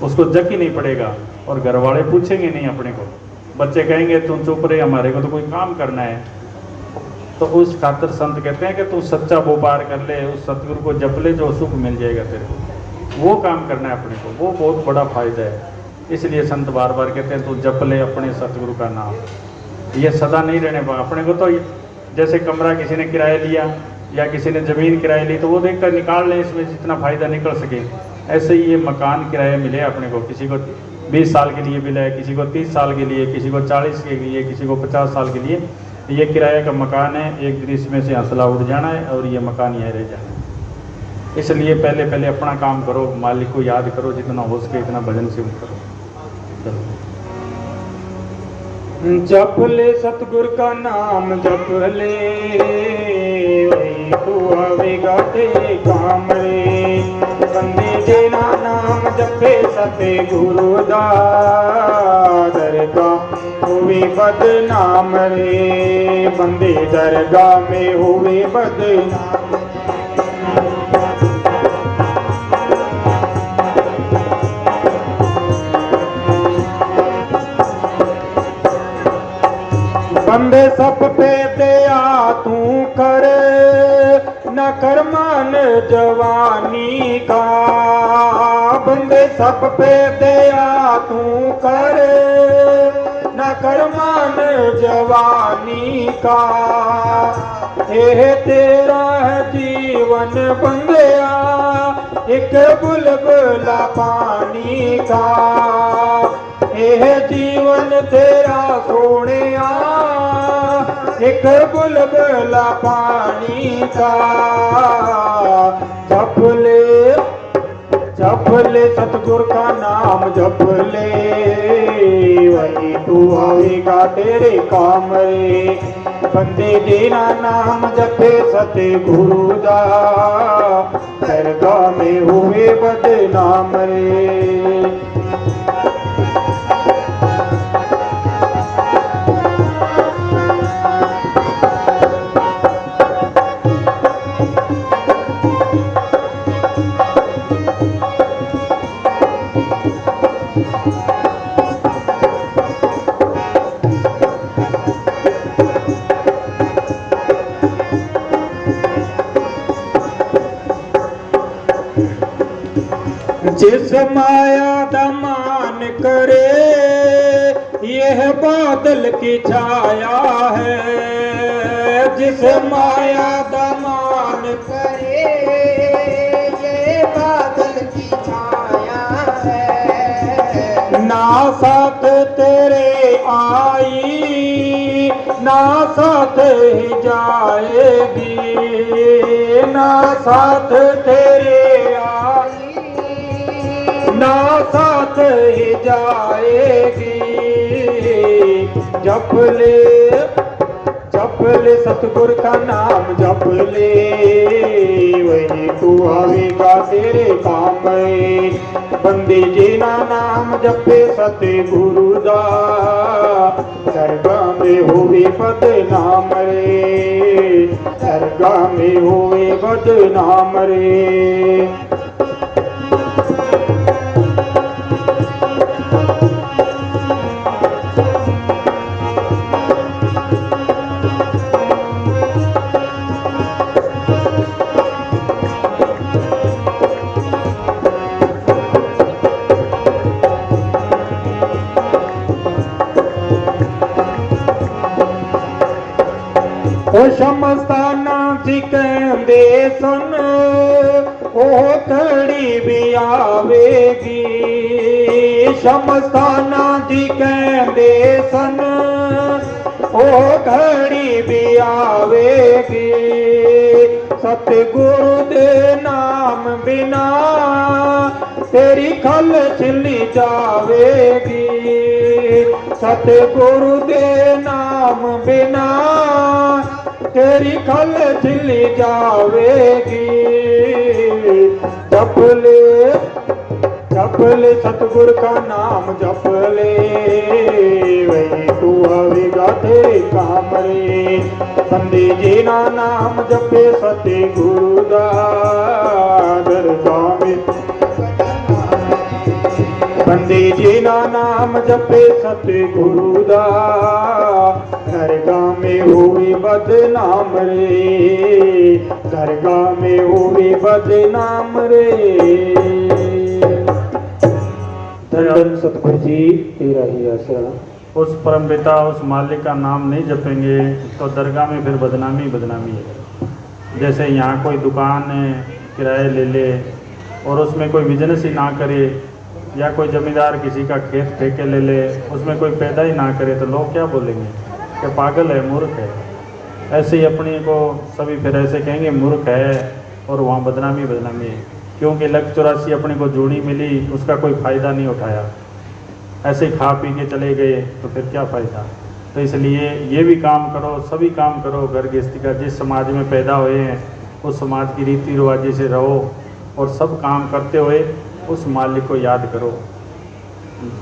उसको जक ही नहीं पड़ेगा। और घर वाले पूछेंगे नहीं अपने को, बच्चे कहेंगे तुम चुप रहे, हमारे को तो कोई काम करना है। तो उस खातिर संत कहते हैं कि तू सच्चा व्यापार कर ले, उस सतगुरु को जप ले, जो सुख मिल जाएगा तेरे को। वो काम करना है अपने को, वो बहुत बड़ा फायदा है। इसलिए संत बार बार कहते हैं तू जप ले अपने सतगुरु का नाम। ये सदा नहीं रहने पाएगा अपने को। तो जैसे कमरा किसी ने किराया लिया या किसी ने ज़मीन किराया ली, तो वो देखकर निकाल लें इसमें जितना फ़ायदा निकल सके। ऐसे ही ये मकान किराया मिले अपने को, किसी को 20 साल के लिए मिला है, किसी को 30 साल के लिए, किसी को 40 के लिए, किसी को 50 साल के लिए। ये किराए का मकान है, एक दिन इसमें से हंसला उड़ जाना है और ये मकान यहाँ रह जाना है। इसलिए पहले पहले अपना काम करो, मालिक को याद करो, जितना हो सके इतना भजन सिमर करो। जप ले सतगुर का नाम जप ले, तू आवेगा तेरे काम रे। बंदे जेना नाम जपे सते गुरु दा, दरगाह होवे बदनाम रे। बंदे दरगाह में होवे बदनाम। बंदे सब पे दया तू कर, न कर मान जवानी का। बंदे सब पे दया तू कर, न कर मान जवानी का। ये तेरा है जीवन बंदया, एक बुलबुला पानी का। ये जीवन तेरा सोनिया, एक बुलबुला पानी का। जप ले सतगुर का नाम जप ले, रे, वही तू आवेगा तेरे काम रे। बंदे जिना नाम जपे सतगुरु दा, दरगाह में हुए बदनाम रे। जिस माया दमान करे यह बादल की छाया है। जिस माया दमान करे ये बादल की छाया है। ना साथ तेरे आई ना साथ ही जाएगी, ना साथ तेरे ना साथ ही जाएगी। जप ले सतगुर का नाम जप ले, वही तू आवेगा तेरे काम में। बंदे जिना नाम जपे सतगुरु दा, दरगाह में हुए बदनाम रे, दरगाह में हुए बदनाम रे। ओ शमस्ताना जी कहंदे सन ओ घड़ी भी आवेगी। शमस्ताना जी कहंदे सन ओ घड़ी भी आवेगी। सतगुरु दे नाम बिना तेरी खल छिली जावेगी। सतगुरु दे नाम बिना तेरी खल छिली जावेगी। जप ले सतगुर का नाम जप ले, वही तू आवेगा तेरे काम रे। बंदे जिना नाम जपे सतगुरु दा, दरगाह में बंदे जिना नाम जपे सतगुरु दा, दरगाह में हुए बदनाम रे, दरगाह में हुए बदनाम रे। धन सतगुरु जी तेरा ही आसरा। उस परम पिता उस मालिक का नाम नहीं जपेंगे तो दरगाह में फिर बदनामी बदनामी है। जैसे यहाँ कोई दुकान किराए ले ले और उसमें कोई बिजनेस ही ना करे, या कोई जमींदार किसी का खेत ठेके ले ले उसमें कोई पैदा ही ना करे, तो लोग क्या बोलेंगे कि पागल है, मूर्ख है। ऐसे ही अपने को सभी फिर ऐसे कहेंगे मूर्ख है, और वहाँ बदनामी बदनामी है, क्योंकि 184 अपने को जोड़ी मिली, उसका कोई फ़ायदा नहीं उठाया। ऐसे ही खा पी के चले गए तो फिर क्या फ़ायदा। तो इसलिए ये भी काम करो, सभी काम करो, घर गृहस्थी का जिस समाज में पैदा हुए हैं उस समाज की रीति रिवाजी से रहो, और सब काम करते हुए उस मालिक को याद करो।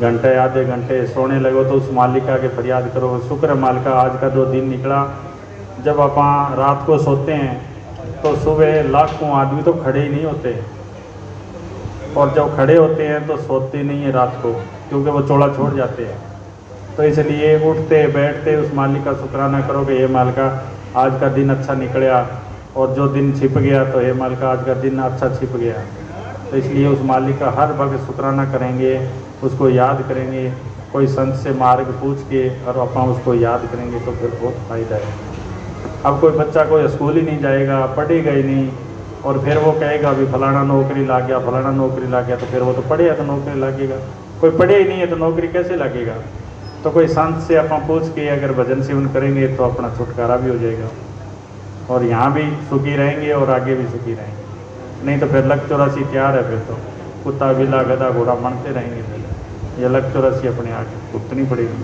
घंटे आधे घंटे सोने लगो तो उस मालिक का आगे फरियाद करो, शुक्र है मालिका आज का 2 दिन निकला। जब अपन रात को सोते हैं तो सुबह लाखों आदमी तो खड़े ही नहीं होते, और जब खड़े होते हैं तो सोते नहीं है रात को, क्योंकि वो चौड़ा छोड़ जाते हैं। तो इसलिए उठते बैठते उस मालिक का शुक्राना करो कि हे मालिका आज का दिन अच्छा निकला, और जो दिन छिप गया तो हे मालिका आज का दिन अच्छा छिप गया। तो इसलिए उस मालिक का हर वक्त शुक्राना करेंगे, उसको याद करेंगे, कोई संत से मार्ग पूछ के और अपन उसको याद करेंगे तो फिर बहुत फ़ायदा है। अब कोई बच्चा कोई स्कूल ही नहीं जाएगा, पढ़ेगा ही नहीं, और फिर वो कहेगा अभी फलाना नौकरी ला गया, फलाना नौकरी ला गया, तो फिर वो तो पढ़ेगा तो नौकरी लगेगा। कोई पढ़े ही नहीं है तो नौकरी कैसे लगेगा। तो कोई संत से अपन पूछ के अगर भजन सेवन करेंगे तो अपना छुटकारा भी हो जाएगा, और यहाँ भी सुखी रहेंगे और आगे भी सुखी रहेंगे। नहीं तो फिर 184 तैयार है, फिर तो कुत्ता बिल्ला गधा घोड़ा बनते रहेंगे। फिर ये अलग 84 अपने आगे भुगतनी पड़ेगी।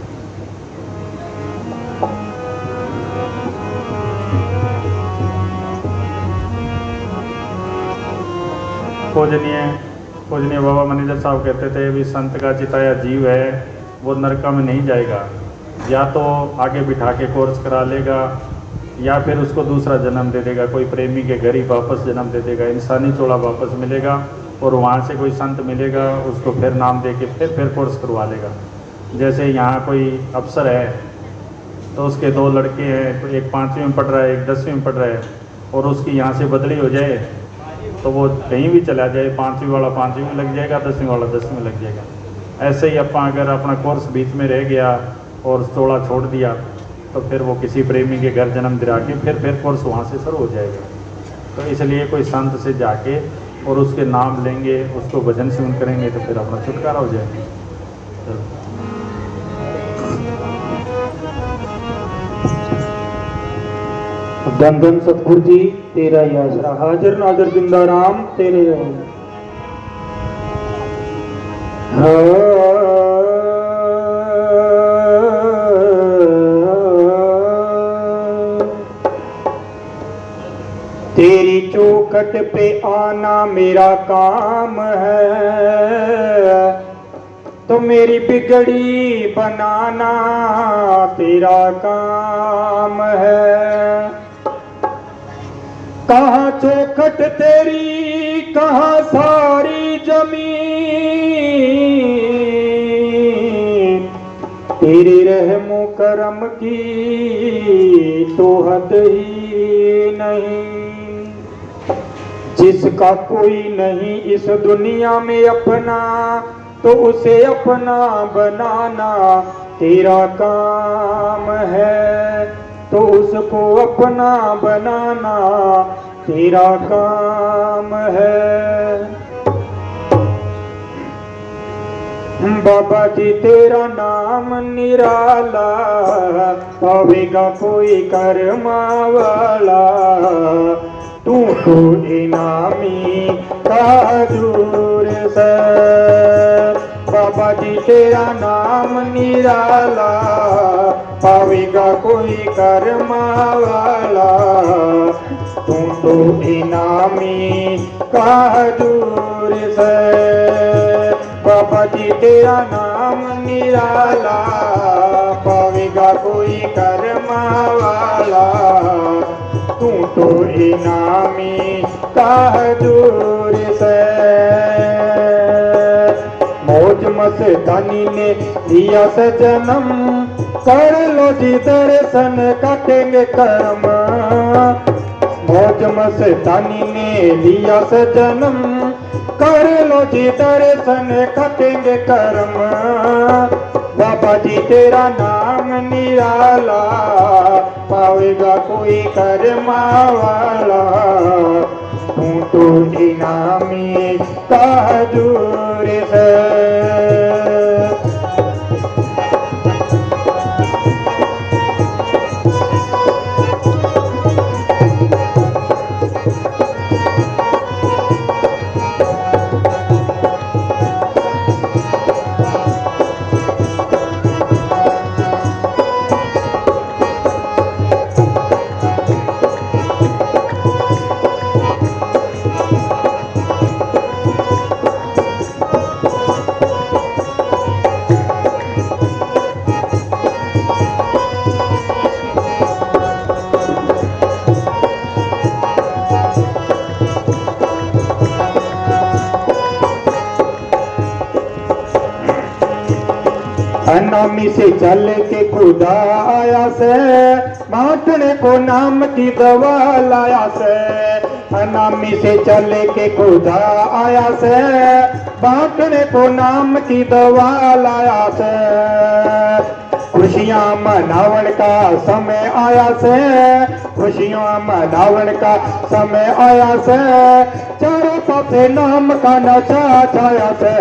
पूजनीय बाबा मैनेजर साहब कहते थे भी संत का चिताया जीव है वो नरका में नहीं जाएगा, या तो आगे बिठा के कोर्स करा लेगा या फिर उसको दूसरा जन्म दे देगा, कोई प्रेमी के घर ही वापस जन्म दे देगा, इंसानी चोला वापस मिलेगा और वहाँ से कोई संत मिलेगा उसको फिर नाम दे के फिर कोर्स करवा लेगा। जैसे यहाँ कोई अफसर है तो उसके 2 लड़के हैं, तो एक 5वीं में पढ़ रहा है, एक 10वीं में पढ़ रहा है, और उसकी यहाँ से बदली हो जाए तो वो कहीं भी चला जाए, 5वीं वाला 5वीं में लग जाएगा, 10वीं वाला 10वीं में लग जाएगा। ऐसे ही अगर अपना कोर्स बीच में रह गया और चोला छोड़ दिया तो फिर वो किसी प्रेमी के घर जन्म दिला के फिर कोर्स वहाँ से शुरू हो जाएगा। तो इसलिए कोई संत से जाके और उसके नाम लेंगे, उसको भजन सुन करेंगे तो फिर अपना छुटकारा हो जाएगा। धन धन सतगुरु जी तेरा ही आसरा, हाजिर नाजर जिंदा राम तेरे रहे। तेरी चौखट पे आना मेरा काम है, तो मेरी बिगड़ी बनाना तेरा काम है। कहाँ चौखट तेरी कहाँ सारी जमीन, तेरे रहमो करम की तो हद ही नहीं। जिसका कोई नहीं इस दुनिया में अपना, तो उसे अपना बनाना तेरा काम है, तो उसको अपना बनाना तेरा काम है। बाबा जी तेरा नाम निराला, पावेगा कोई कर्मा वाला, तू तो इनामी का दूर से। बाबा जी तेरा नाम निराला, पावेगा कोई कर्मा वाला, तू तो इनामी का दूर से। बाबा जी तेरा नाम निराला, पावेगा कोई कर्मा वाला, तू तो इनामी का दूर से। मौज मस्तानी ने दिया से जन्म, कर लो जी दर्शन काटेंगे कर्म। मौज मस्तानी ने लिया से जन्म, कर लो जी दर्शन काटेंगे कर्म। बाबा जी तेरा नाम निराला, पावेगा कोई कर्मा वाला, तू तो इनामी का दूर से। अनामी से चल के खुदा आया से, बांटने को नाम की दवा लाया से। अनामी से चल के खुदा आया से, बांटने को नाम की दवा लाया से। खुशियां मनावन का समय आया से, खुशियां मनावन का समय आया से। चारों पासे नाम का नशा छाया से,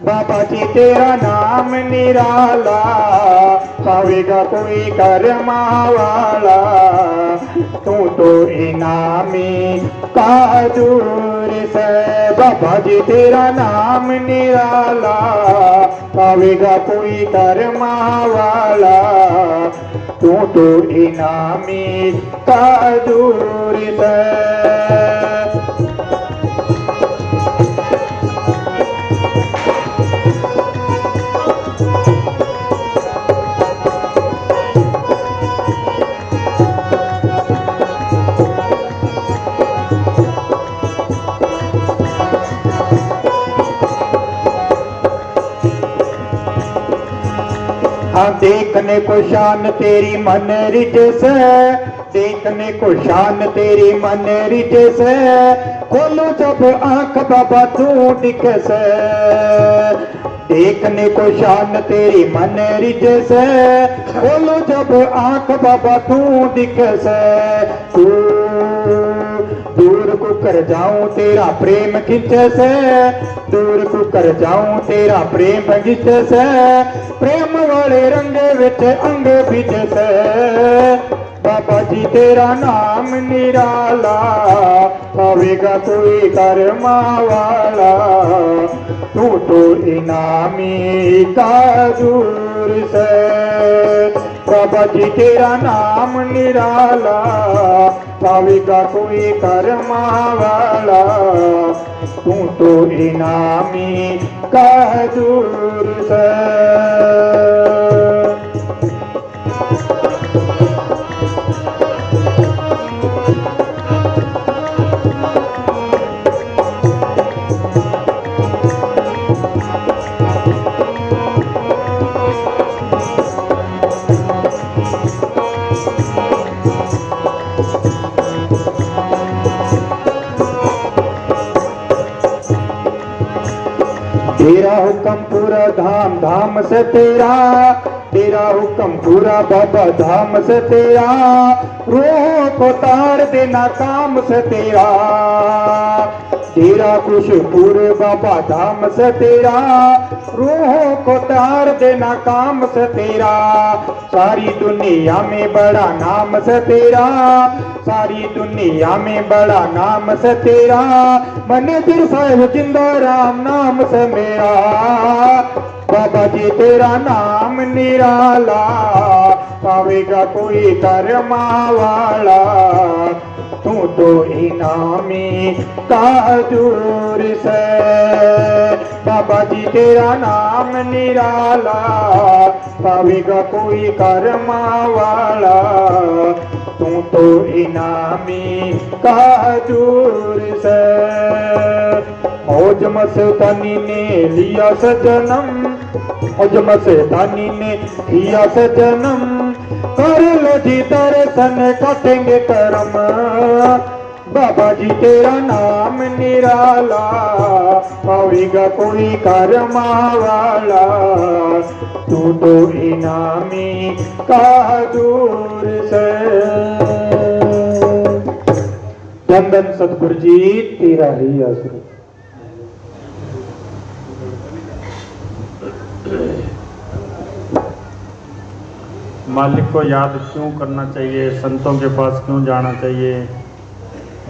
बाबा जी तेरा नाम निराला, पावेगा कोई कर्मा वाला, तू तो इनामी का दूर से। बाबा जी तेरा नाम निराला, पावेगा कोई कर्मा वाला, तू तो इनामी का दूर से। हाँ देखने को शान तेरी मन रिज से, देखने को शान तेरी मन रिज से, खोलो जब आंख बाबा तू दिख से। देखने को शान तेरी मन रिज से, खोलो जब आंख बाबा तू दिख से। तू दूर को कर जाऊं तेरा प्रेम खिंच से, दूर को कर जाऊं तेरा प्रेम खिंच से, प्रेम वाले रंग विच अंग बिच से। बाबा जी तेरा नाम निराला, पावेगा कोई कर्मा वाला, तू तो इनामी का दूर से। बाबा जी तेरा नाम निराला, पावेगा कोई कर्मा वाला, तू तो इनामी का दूर से। तेरा हुक्म पूरा धाम धाम से तेरा, तेरा हुक्म पूरा बाबा धाम से तेरा, रूह को तार देना काम से तेरा। तेरा कुछ पूरे बाबा धाम से तेरा, रूह को तार देना काम से तेरा। सारी दुनिया में बड़ा नाम से तेरा, सारी दुनिया में बड़ा नाम से तेरा, मैनेजर साहब जिंदा राम नाम से मेरा। बाबा जी तेरा नाम निराला, पावेगा कोई कर्मा वाला, तू तो इनामी का दूर से। बाबा जी तेरा नाम निराला, पावेगा कोई कर्मा वाला, तू तो इनामी का दूर से। मौज मस्तानी ने लिया सजनम, मौज मस्तानी ने लिया सजनम, कर लो जी दर्शन कटेंगे करम। बाबा जी तेरा नाम निराला, पावेगा कोई कर्मा वाला, तू तो इनामी का दूर से। धन सतगुरु जी तेरा ही आसरा। मालिक को याद क्यों करना चाहिए, संतों के पास क्यों जाना चाहिए।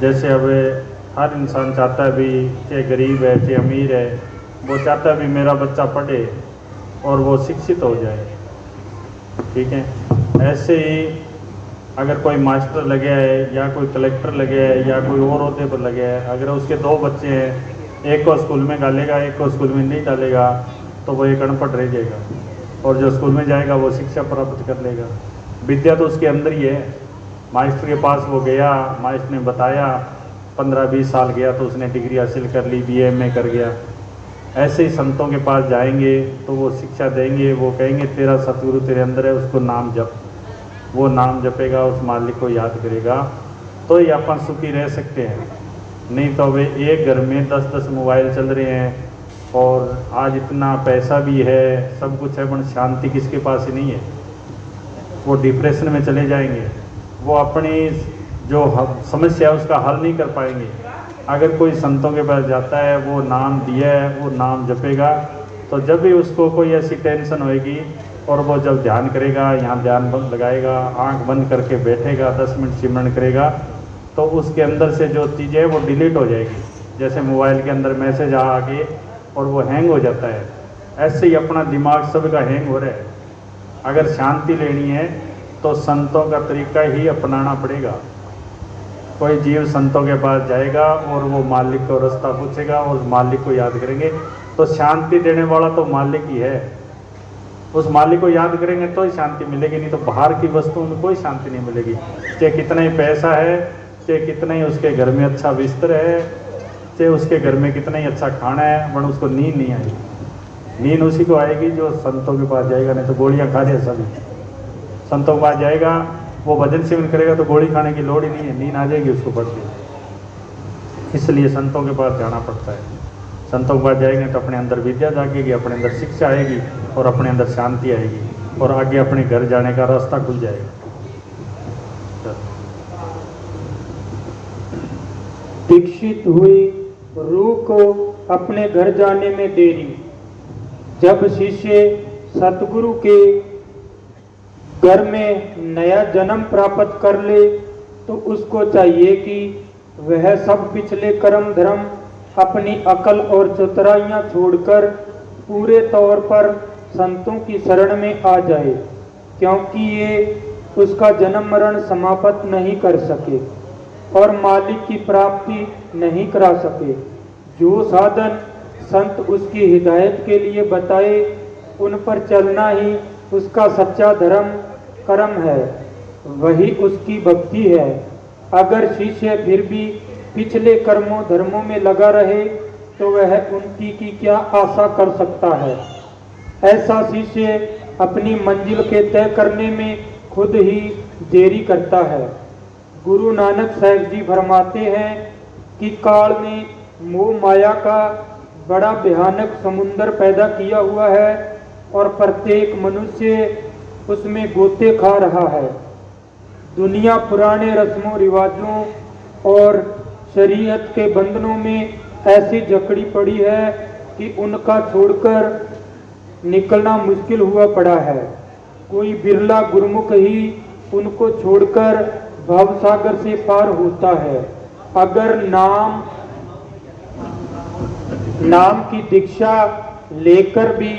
जैसे अब हर इंसान चाहता है भी, चाहे गरीब है चाहे अमीर है, वो चाहता है भी मेरा बच्चा पढ़े और वो शिक्षित हो जाए। ठीक है, ऐसे ही अगर कोई मास्टर लगे है या कोई कलेक्टर लगे है या कोई और ओहदे पर लगे है, अगर उसके दो बच्चे हैं, एक को स्कूल में डालेगा एक को स्कूल में नहीं डालेगा, तो वो एक अनपढ़ रह जाएगा, और जो स्कूल में जाएगा वो शिक्षा प्राप्त कर लेगा। विद्या तो उसके अंदर ही है। मास्टर के पास वो गया, मास्टर ने बताया, 15-20 साल गया तो उसने डिग्री हासिल कर ली, BA MA कर गया। ऐसे ही संतों के पास जाएंगे तो वो शिक्षा देंगे, वो कहेंगे तेरा सतगुरु तेरे अंदर है, उसको नाम जप। वो नाम जपेगा, उस मालिक को याद करेगा, तो ही अपन सुखी रह सकते हैं। नहीं तो वे एक घर में 10-10 मोबाइल चल रहे हैं और आज इतना पैसा भी है, सब कुछ है, पर शांति किसके पास ही नहीं है। वो डिप्रेशन में चले जाएंगे, वो अपनी जो समस्या है उसका हल नहीं कर पाएंगे। अगर कोई संतों के पास जाता है, वो नाम दिया है, वो नाम जपेगा, तो जब भी उसको कोई ऐसी टेंशन होएगी और वो जब ध्यान करेगा, यहाँ ध्यान बंद लगाएगा, आंख बंद करके बैठेगा, 10 मिनट सिमरन करेगा, तो उसके अंदर से जो चीज़ें है वो डिलीट हो जाएगी। जैसे मोबाइल के अंदर मैसेज आ गए और वो हैंग हो जाता है, ऐसे ही अपना दिमाग सबका हैंग हो रहा है। अगर शांति लेनी है तो संतों का तरीका ही अपनाना पड़ेगा। कोई जीव संतों के पास जाएगा और वो मालिक को रास्ता पूछेगा और मालिक को याद करेंगे, तो शांति देने वाला तो मालिक ही है। उस मालिक को याद करेंगे तो ही शांति मिलेगी, नहीं तो बाहर की वस्तुओं में कोई शांति नहीं मिलेगी। चाहे कितना ही पैसा है, चाहे कितना ही उसके घर में अच्छा बिस्तर है, चाहे उसके घर में कितना ही अच्छा खाना है, वरना उसको नींद नहीं आएगी। नींद उसी को आएगी जो संतों के पास जाएगा, नहीं तो गोलियां खा जाए सभी। संतों के पास जाएगा, वो भजन सेवन करेगा तो गोली खाने की लोड़ ही नहीं है, नींद आ जाएगी उसको पड़ती। इसलिए संतों के पास जाना पड़ता है। संतों के पास जाएंगे तो अपने अंदर विद्या जागेगी, अपने अंदर शिक्षा आएगी और अपने अंदर शांति आएगी और आगे अपने घर जाने का रास्ता खुल जाएगा। दीक्षित हुई रूह को अपने घर जाने में देरी। जब शिष्य सतगुरु के घर में नया जन्म प्राप्त कर ले तो उसको चाहिए कि वह सब पिछले कर्म धर्म, अपनी अकल और चतुराइयां छोड़कर पूरे तौर पर संतों की शरण में आ जाए, क्योंकि ये उसका जन्म मरण समाप्त नहीं कर सके और मालिक की प्राप्ति नहीं करा सके। जो साधन संत उसकी हिदायत के लिए बताए उन पर चलना ही उसका सच्चा धर्म कर्म है, वही उसकी भक्ति है। अगर शिष्य फिर भी पिछले कर्मों धर्मों में लगा रहे तो वह उन्नति की क्या आशा कर सकता है। ऐसा शिष्य अपनी मंजिल के तय करने में खुद ही देरी करता है। गुरु नानक साहब जी फरमाते हैं कि काल ने मोह माया का बड़ा भयानक समुंदर पैदा किया हुआ है और प्रत्येक मनुष्य उसमें गोते खा रहा है। दुनिया पुराने रस्मों रिवाजों और शरीयत के बंधनों में ऐसी जकड़ी पड़ी है कि उनका छोड़कर निकलना मुश्किल हुआ पड़ा है। कोई बिरला गुरुमुख ही उनको छोड़कर भवसागर से पार होता है। अगर नाम की दीक्षा लेकर भी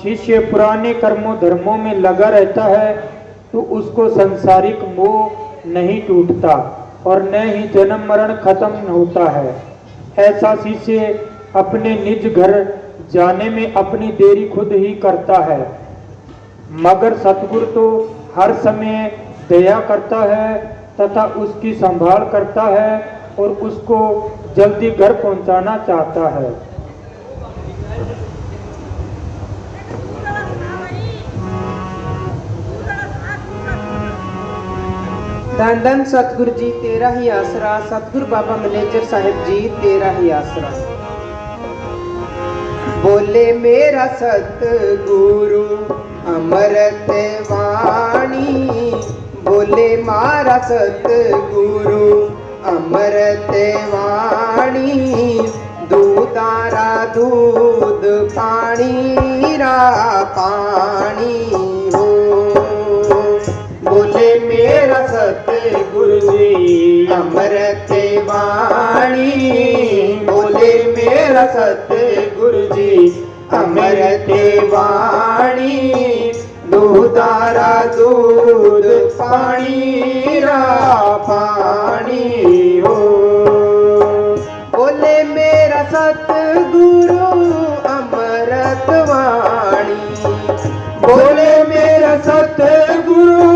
शिष्य पुराने कर्मों धर्मों में लगा रहता है तो उसको संसारिक मोह नहीं टूटता और न ही जन्म मरण खत्म होता है। ऐसा शिष्य अपने निज घर जाने में अपनी देरी खुद ही करता है, मगर सतगुरु तो हर समय दया करता है तथा उसकी संभाल करता है और उसको जल्दी घर पहुंचाना चाहता है। धन धन सतगुरु जी तेरा ही आसरा, सतगुरु बाबा मैनेजर साहिब जी तेरा ही आसरा। बोले मेरा सतगुरु अमृत वाणी, बोले मारा सतगुरु अमृत वाणी। दूधारा दूध पानी रा पानी हो। बोले मेरा सतगुरु जी अमृत वाणी, बोले मेरा सतगुरु जी अमृत वाणी। दूधारा दूध पानी रा पानी हो। बोले मेरा सतगुरु अमृत वाणी, बोले मेरा सतगुरु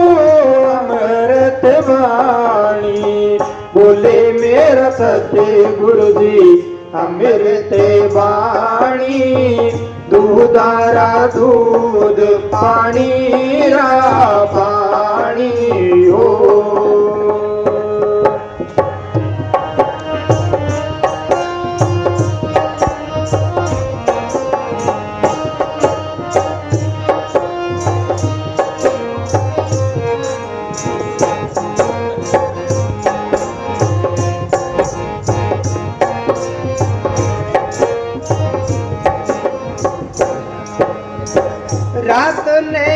अमृत वाणी। बोले मेरा सतगुरु जी अमृत वाणी। दूधारा दूध पानी रा पानी हो।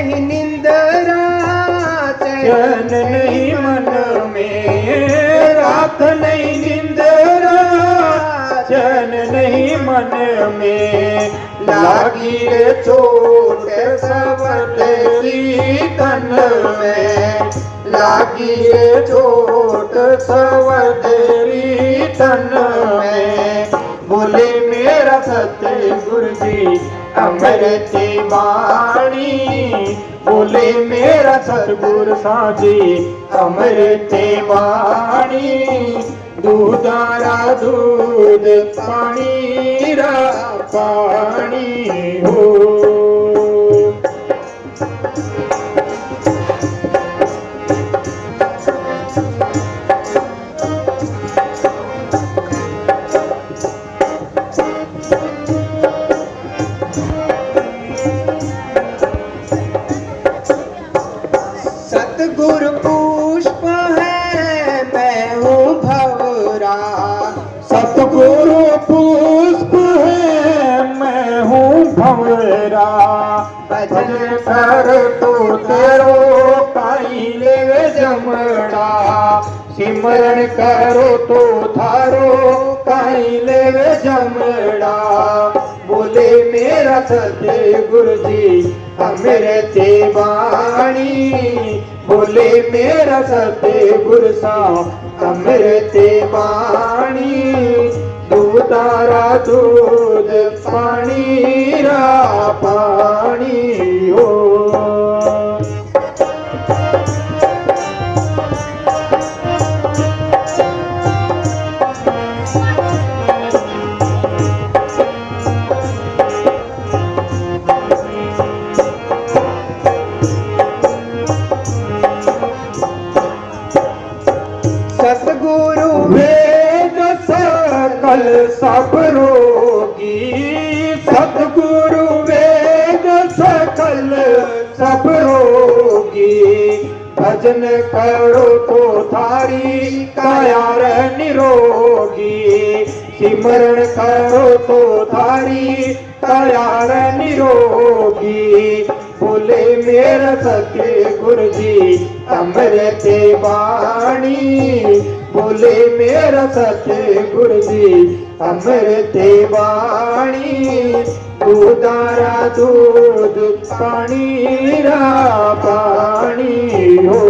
नहीं निंदरा, चैन नहीं मन में, रात नहीं निंदरा, चैन नहीं मन में, लागी रे चोट सब तेरी तन में, लागी रे चोट सब तेरी तन में। बोले मेरा सतगुरु जी अमृति वाणी, बोले मेरा सतगुरु साजी अमृति वाणी। दूधारा दूध पानी रा पानी हो। सतगुरु पुष्प है मैं हूँ भवरा, सतगुरु पुष्प है मैं हूँ भंवरा। भजन कर तो तेरो पाई ले जमड़ा, सिमरण करो तो थारो पाई ले जमड़ा। बोले मेरा सतगुरु जी अमृति वाणी, बोले मेरा सतगुरु सा अमृति वाणी। दूधारा दूध पानी रा पानी हो। सतगुरु वेद सकल सब रोगी, सतगुरु वेद सकल सब रोगी। भजन करो तो थारी काया रह निरोगी, सिमरण करो तो थारी काया रह निरोगी। बोले मेरा सतगुरु जी अमृति वाणी, बोले मेरा सतगुरु जी अमृति वाणी। दूधारा दूध पानी रा पानी हो।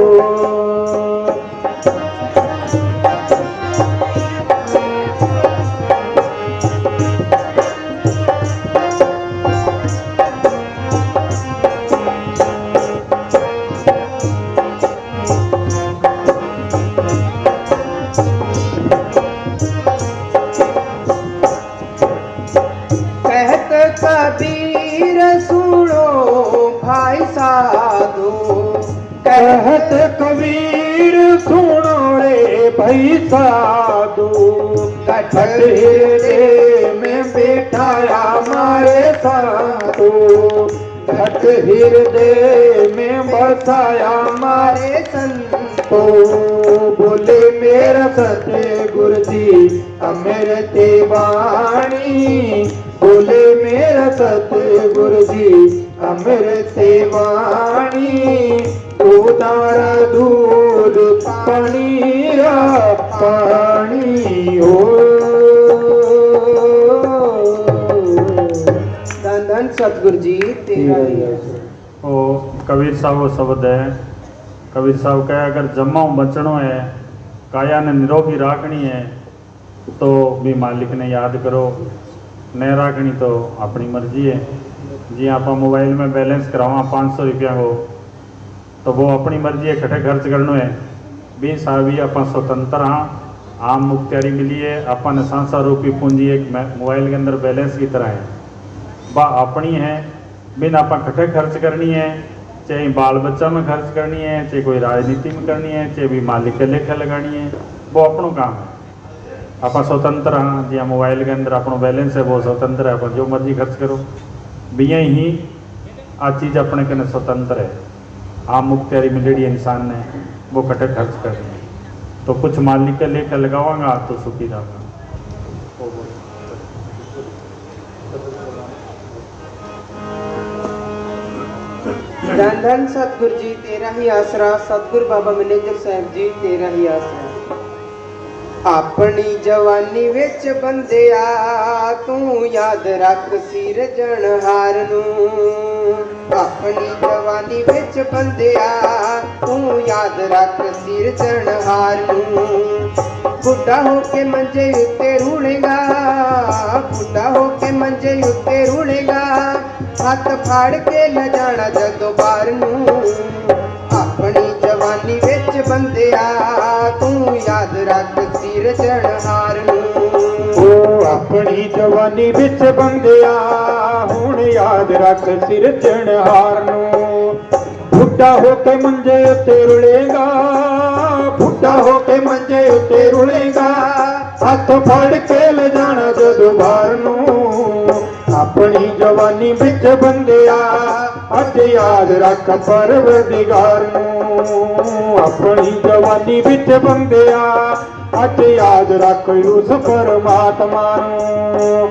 कहत कबीर सुनो भाई साधो, कहत कबीर सुनो रे भाई साधु। कठ हृदय में बैठाया मारे साधु, कठ हृदय में बसाया मारे संतो। बोले मेरा सतगुरु जी अमृति वाणी, बोले मेरा सतगुरु जी अमृति वाणी। दूधारा दूध पानी रा पानी हो। धन धन सतगुरु जी तेरा ही है। ओ कबीर साहब वो शब्द है। कबीर साहब कहे अगर जमाऊ बचनो है, काया ने निरोगी राखनी है, तो भी मालिक ने याद करो, नहीं राखनी तो अपनी मर्जी है। जी आप मोबाइल में बैलेंस करावा 500 रुपया को, तो वो अपनी मर्जी है कटे खर्च करनो है। भी साहब आप स्वतंत्र हाँ, आम मुख्तियारी मिली है, अपन सांसा रूपी पूंजी एक मोबाइल के अंदर बैलेंस की तरह है, बा अपनी है। बिन आप कटे खर्च करनी है, चाहे बाल बच्चा में खर्च करनी है, चाहे कोई राजनीति में करनी है, चाहे भी मालिक के लेखे लगानी है, वो अपनों काम है। आप स्वतंत्र हाँ, जी मोबाइल के अंदर अपना बैलेंस है वो स्वतंत्र है, आप जो मर्जी खर्च करो। बिया ही आ चीज़ अपने कने स्वतंत्र है। आम मुख्तियारी मिलेड़ी इंसान ने वो कटे खर्च करनी है, तो कुछ मालिक के लेके लगावांगा तो सुखी रहूँगा। ਧੰਨ ਧੰਨ ਸਤਿਗੁਰ ਜੀ ਤੇਰਾ ਹੀ ਆਸਰਾ। ਸਤਿਗੁਰ ਬਾਬਾ ਮੈਨੇਜਰ ਸਾਹਿਬ ਜੀ ਤੇਰਾ ਹੀ ਆਸਰਾ। ਆਪਣੀ ਜਵਾਨੀ ਵਿੱਚ ਬੰਦਿਆ ਤੂੰ ਯਾਦ ਰੱਖ ਸਿਰਜਣਹਾਰ ਨੂੰ। ਆਪਣੀ ਜਵਾਨੀ ਵਿੱਚ ਬੰਦਿਆ ਤੂੰ ਯਾਦ ਰੱਖ ਸਿਰਜਣਹਾਰ ਨੂੰ। ਬੁੱਢਾ ਹੋ ਕੇ ਮੰਜੇ ਉੱਤੇ ਰੁਲੇਗਾ, ਬੁੱਢਾ ਹੋ ਕੇ ਮੰਜੇ ਉੱਤੇ ਰੁਲੇਗਾ, ਹੱਥ ਫੜ ਕੇ ਲੈ ਜਾਣਾ ਜਦੋਂ ਬਾਹਰ ਨੂੰ। ਆਪਣੀ ਜਵਾਨੀ ਵਿੱਚ ਬੰਦਿਆ ਤੂੰ ਯਾਦ ਰੱਖ ਸਿਰਜਣਹਾਰ ਨੂੰ। ਉਹ ਆਪਣੀ ਜਵਾਨੀ ਵਿੱਚ ਬੰਦਿਆ ਹੁਣ ਯਾਦ ਰੱਖ ਸਿਰਜਣਹਾਰ ਨੂੰ। ਬੁੱਢਾ ਹੋ ਕੇ ਮੰਜੇ ਉੱਤੇ ਰੁਲੇਗਾ, ਬੁੱਢਾ ਹੋ ਕੇ ਮੰਜੇ ਉੱਤੇ ਰੁਲੇਗਾ, ਹੱਥ ਫੜ ਕੇ ਲੈ ਜਾਣਾ ਜਦੋਂ ਬਾਹਰ ਨੂੰ। ਆਪਣੀ ਜਵਾਨੀ ਵਿੱਚ ਬੰਦਿਆ ਅੱਜ ਯਾਦ ਰੱਖ ਪਰਵਰਦਿਗਾਰ ਨੂੰ। ਆਪਣੀ ਜਵਾਨੀ ਵਿੱਚ ਬੰਦਿਆ ਅੱਜ ਯਾਦ ਰੱਖ ਉਸ ਪਰਮਾਤਮਾ ਨੂੰ।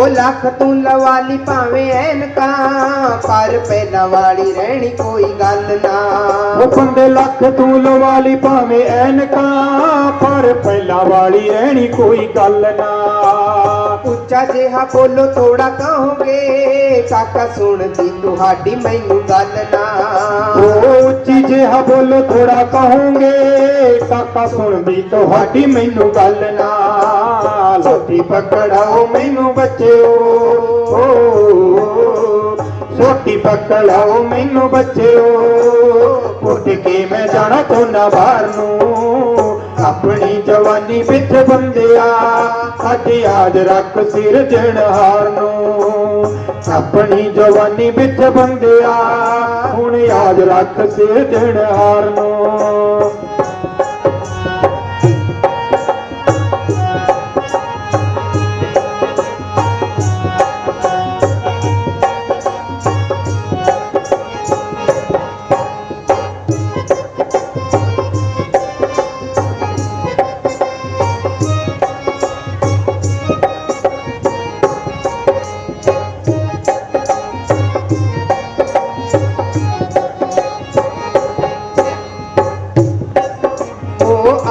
ਲੱਖ ਤੂੰ ਲਵਾਲੀ ਭਾਵੇਂ ਐਨਕਾਂ, ਪਰ ਪਹਿਲਾਂ ਵਾਲੀ ਰਹਿਣੀ ਕੋਈ ਗੱਲ ਨਾ। ਉਹ ਬੰਦੇ ਲੱਖ ਤੂੰ ਲਵਾਲੀ ਭਾਵੇਂ ਐਨਕਾਂ, ਪਰ ਪਹਿਲਾਂ ਵਾਲੀ ਰਹਿਣੀ ਕੋਈ ਗੱਲ ਨਾ। ਉੱਚਾ ਜਿਹਾ ਬੋਲੋ ਥੋੜਾ ਕਹੋਗੇ, ਕਾਕਾ ਸੁਣਦੀ ਤੁਹਾਡੀ ਮੈਨੂੰ ਗੱਲ ਨਾ। ਉਹ ਉੱਚੀ ਜਿਹਾ ਬੋਲੋ ਥੋੜਾ ਕਹੋਗੇ, ਕਾਕਾ ਸੁਣਦੀ ਤੁਹਾਡੀ ਮੈਨੂੰ ਗੱਲ ਨਾ। ਸੋਟੀ ਪਕੜਾਓ ਮੈਨੂੰ ਬੱਚਿਓ, ਸੋਟੀ ਪਕੜਾਓ ਮੈਨੂੰ ਬੱਚਿਓ, ਉੱਠ ਕੇ ਮੈਂ ਜਾਣਾ ਚਾਹੁੰਦਾ ਬਾਹਰ ਨੂੰ। ਆਪਣੀ ਜਵਾਨੀ ਵਿੱਚ ਬੰਦਿਆ ਅੱਜ ਯਾਦ ਰੱਖ ਸਿਰਜਣਹਾਰ ਨੂੰ। ਆਪਣੀ ਜਵਾਨੀ ਵਿੱਚ ਬੰਦਿਆ ਹੁਣ ਯਾਦ ਰੱਖ ਸਿਰਜਣਹਾਰ ਨੂੰ।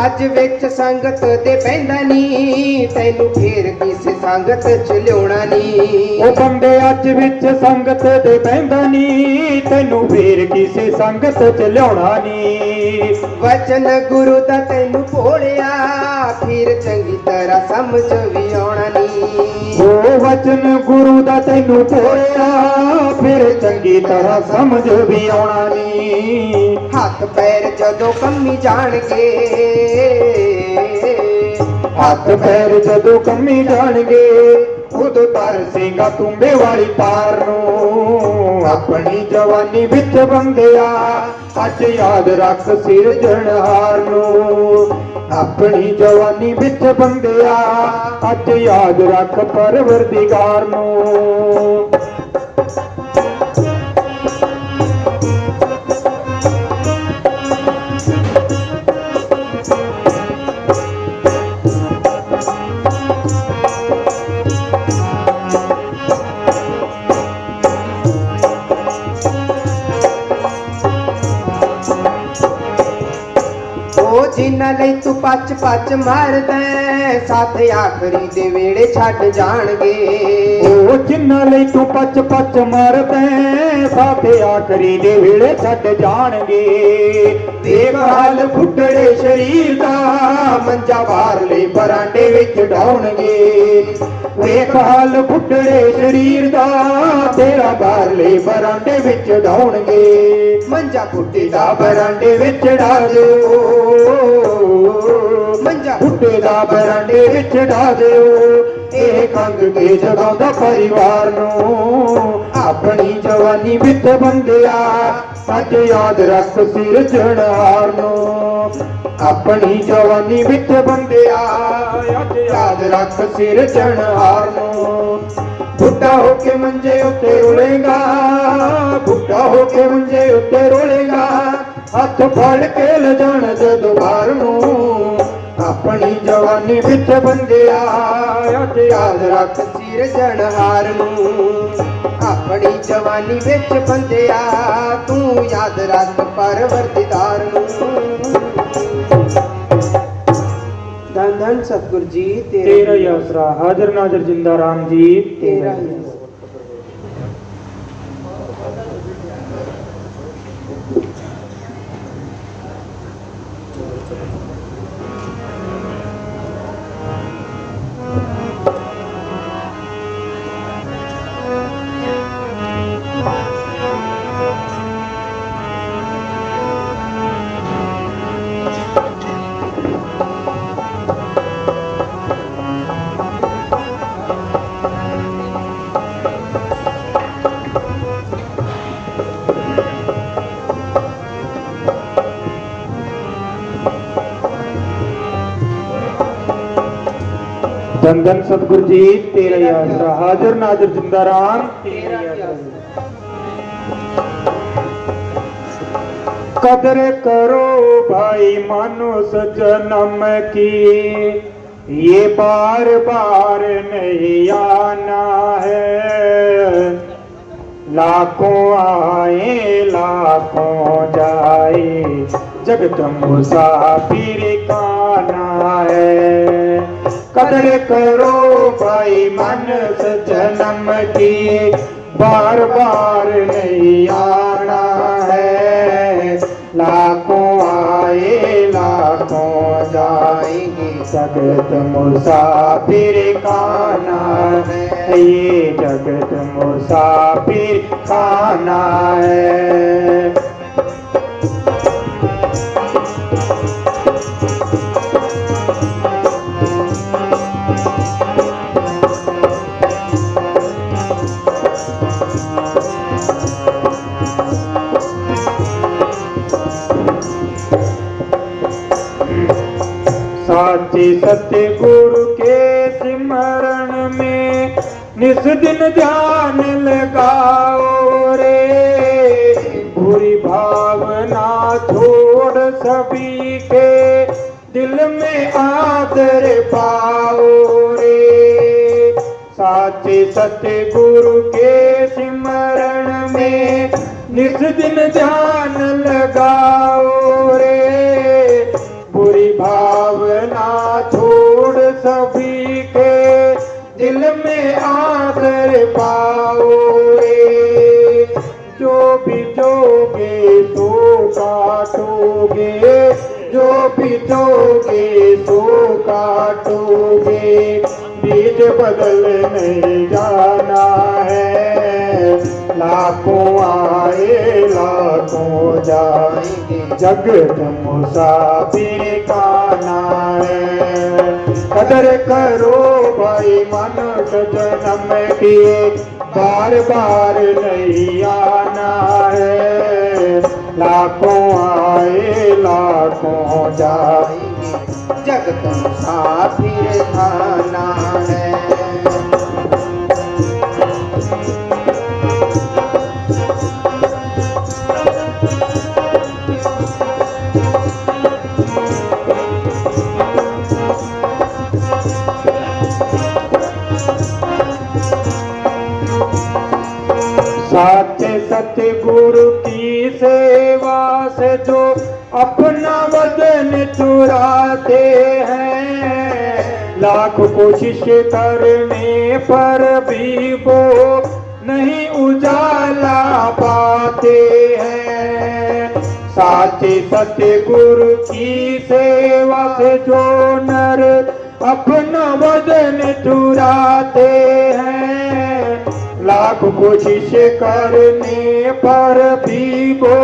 ਅੱਜ ਵਿੱਚ ਸੰਗਤ ਤੇ ਪੈਂਦਾ ਨੀ, ਤੈਨੂੰ ਫੇਰ ਕਿਸੇ ਸੰਗਤ ਚ ਲਿਆਉਣਾ ਨੀ। ਉਹ ਬੰਦੇ ਅੱਜ ਵਿੱਚ ਸੰਗਤ ਦੇ ਬਹਿੰਦਾ ਨੀ, ਤੈਨੂੰ ਫੇਰ ਕਿਸੇ ਸੰਗਤ ਚ ਲਿਆਉਣਾ ਨੀ। ਵਚਨ ਗੁਰੂ ਦਾ ਤੈਨੂੰ ਭੋਲਿਆ, ਫਿਰ ਚੰਗੀ ਤਰ੍ਹਾਂ ਸਮਝ ਵੀ ਆਉਣਾ ਨੀ। ਉਹ ਵਚਨ ਗੁਰੂ ਦਾ ਤੈਨੂੰ ਭੋਲਿਆ, ਫਿਰ ਚੰਗੀ ਤਰ੍ਹਾਂ ਸਮਝ ਵੀ ਆਉਣਾ ਨੀ। ਹੱਥ ਪੈਰ ਜਦੋਂ ਕੰਮੀ ਜਾਣਗੇ, ਹੱਥ ਪੈਰ ਜਦੋਂ ਕੰਮੀ ਜਾਣਗੇ, ਉਦੋਂ ਤਰਸੇਗਾ ਤੁੰਬੇ ਵਾਲੀ ਪਾਰ ਨੂੰ। ਆਪਣੀ ਜਵਾਨੀ ਵਿੱਚ ਬੰਦਿਆ ਅੱਜ ਯਾਦ ਰੱਖ ਸਿਰਜਣਹਾਰ ਨੂੰ। ਆਪਣੀ ਜਵਾਨੀ ਵਿੱਚ ਬੰਦਿਆ ਅੱਜ ਯਾਦ ਰੱਖ ਪਰਵਰਦਿਗਾਰ ਨੂੰ। ਜਿਨ੍ਹਾਂ ਲਈ ਤੂੰ ਪੱਚ ਪੱਚ ਮਾਰਦਾ, ਸਾਥ ਆਖਰੀ ਦੇ ਵੇੜੇ ਛੱਡ ਜਾਣਗੇ। ਉਹ ਜਿਨ੍ਹਾਂ ਲਈ ਤੂੰ ਪੱਚ ਪੱਚ ਮਾਰਦਾ, ਸਾਥ ਆਖਰੀ ਦੇ ਵੇੜੇ ਛੱਡ ਜਾਣਗੇ। ਦੇਖ ਹਾਲ ਫੁੱਟੜੇ ਸਰੀਰ ਦਾ, ਮੰਜਾ ਬਾਹਰਲੇ ਬਰਾਂਡੇ ਵਿੱਚ ਡਾਉਣਗੇ। ਵੇਖ ਹਾਲ ਫੁੱਟੜੇ ਸਰੀਰ ਦਾ, ਤੇਰਾ ਬਾਹਰਲੇ ਬਰਾਂਡੇ ਵਿੱਚ ਡਾਉਣਗੇ। ਮੰਜਾ ਫੁੱਟੇ ਦਾ ਬਰਾਂਡੇ ਵਿੱਚ ਡਾ ਦਿਓ, ਮੰਜਾ ਫੁੱਟੇ ਦਾ ਬਰਾਂਡੇ ਵਿੱਚ ਡਾ ਦਿਓ। ਇਹ ਖੰਗ ਕੇ ਜਗਾਉਂਦਾ ਪਰਿਵਾਰ ਨੂੰ। ਆਪਣੀ ਜਵਾਨੀ ਵਿੱਚ ਬੰਦਿਆ ਅੱਜ ਯਾਦ ਰੱਖ ਸਿਰਜਣਹਾਰ ਨੂੰ। ਆਪਣੀ ਜਵਾਨੀ ਵਿੱਚ ਬੰਦਿਆ ਅੱਜ ਯਾਦ ਰੱਖ ਸਿਰਜਣਹਾਰ ਨੂੰ। बुढ़ा होके मंजे उत्ते रोलेगा, बुढ़ा होके मंजे उत्ते रोलेगा, हाथ फड़ के ले जान जदों बाहर नूं अपनी जवानी विच बंदिया अज याद रख सिरजणहार नूं अपनी जवानी विच बंदिया तू याद रख परवरदिगार नूं धन धन सतगुरु जी तेरा ही आसरा हाजिर नाजिर जिंदा राम जी तेरा ही आसरा। धन धन सतगुरु जी तेरा ही आसरा हाजिर नाजिर जिंदा राम तेरा ही आसरा। कदर करो भाई मानुष जन्म की, ये बार बार नहीं आना है, लाखों आए लाखों जाए जगत मुसाफिर खाना है। कदर करो भाई मानुष जन्म की, बार बार नहीं आना है, लाखों आए लाखों जाएंगे जगत मुसाफिर खाना है, ये जगत मुसाफिर खाना है। साचे सत्य गुरु के सिमरण में निस दिन ध्यान लगाओ रे, बुरी भावना छोड़ सभी के दिल में आदर पाओ रे। साचे सत्य गुरु के सिमरण में निस दिन ध्यान लगाओ रे, बुरी भावना छोड़ सभी के दिल में आदर पाओ रे। जो भी जोगे सो काटोगे, जो भी जोगे सो काटोगे, बीज बदल नहीं जाना है, लाखों आए लाखों जाएंगे जगत मुसाफिर खाना है। कदर करो भाई मनुष्य जन्म की, बार बार नहीं आना है, लाखों आए लाखों जाएंगे जगत मुसाफिर खाना है। साचे सत्य गुरु की सेवा से जो अपना वजन चुराते हैं, लाख कोशिश करने पर भी वो नहीं उजाला पाते हैं। साचे सत्य गुरु की सेवा से जो नर अपना वजन चुराते हैं, लाख कोशिश करने पर भी वो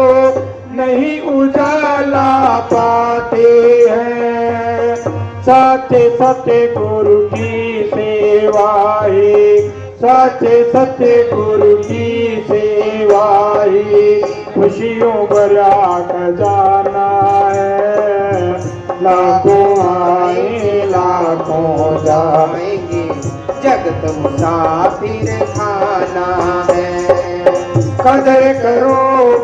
नहीं उजाला पाते हैं। साचे सत्य गुरु की सेवा है, साचे सत्य गुरु की सेवा है, खुशियों भरा खजाना है, लाखों आए लाखों जाएंगे जग जगत मुसाफिर खाना है। कदर करो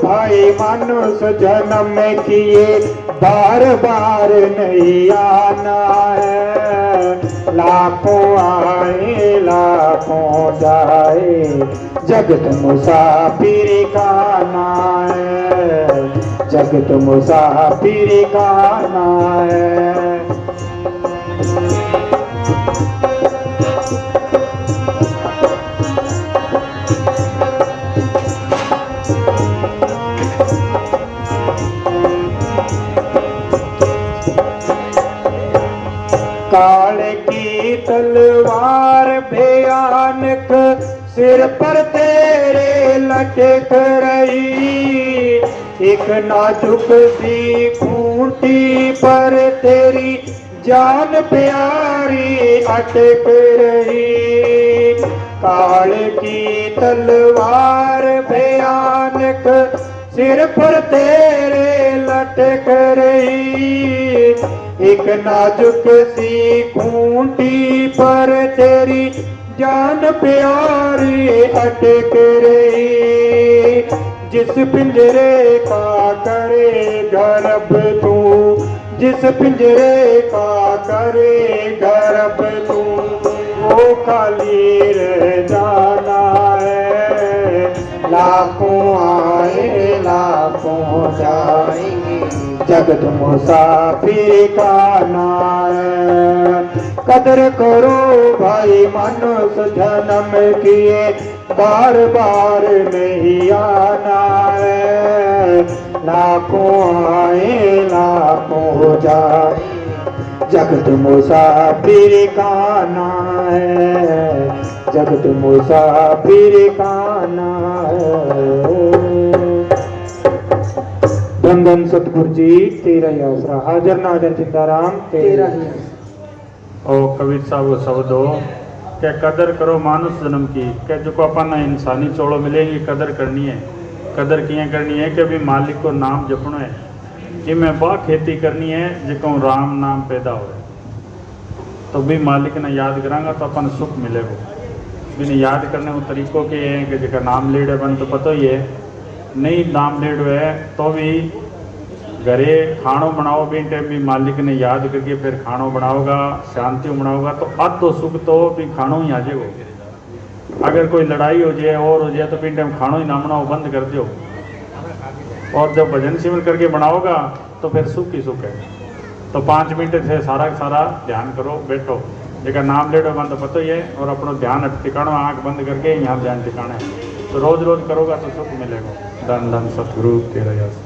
भाई मनुष्य जन्म किए बार बार नहीं आना है। लाखों आए लाखों जाए जगत मुसाफिर खाना है। जगत मुसाफिर खाना है। काल की तलवार भयानक सिर पर तेरे लटक रही। एक नाजुक सी खूंटी पर तेरी जान प्यारी अटक रही। काल की तलवार भयानक सिर पर तेरे लटक रही। एक नाजुक सी खूंटी पर तेरी जान प्यारी अटक रही। जिस पिंजरे का करे गर्भ तू, जिस पिंजरे का करे गर्भ तू, वो खाली रह जाना है। लाखों आए लाखों जाएंगे जगत मुसाफिर खाना है। कदर करो भाई मनुष्य जन्म किए बार बार नहीं आना है। लाखों आए लाखों जाए जगत मुसाफिर खाना है। जगत मुसाफिर खाना है। धन धन सतगुरु जी तेरा ही आसरा। हाजर नाजर जिंदाराम तेरा ही आसरा। और कबीर साहब वो शब्द हो क्या कदर करो मानुष जन्म की क्या जो को अपन इंसानी चोड़ो मिलेगी कदर करनी है। कदर किए करनी है कि अभी मालिक को नाम जपनो है कि मैं बा खेती करनी है जो राम नाम पैदा हो तो भी मालिक ने याद करांगा तो अपन सुख मिलेगा। बिना याद करने वो तरीकों के हैं कि जगह नाम लेड़ बन तो पता ही है नहीं नाम लेड़ है तो भी घरे खानो बनाओ भी टाइम भी मालिक ने याद करके फिर खानो बनाओगा शांति बनाओगा तो अद तो सुख तो भी खानो ही आ जाएगा। अगर कोई लड़ाई हो जाए और हो जाए तो भी टाइम खानो ही ना बनाओ बंद कर दो और जब भजन सिमर करके बनाओगा तो फिर सुख ही सुख है। तो 5 मिनट से सारा सारा ध्यान करो बैठो जगह नाम लेडो बंद तो पता ही है और अपना ध्यान टिकाणो आँख बंद करके यहाँ ध्यान टिकाना है तो रोज रोज करोगा तो सुख मिलेगा। धन धन सतगुरु तेरा यश।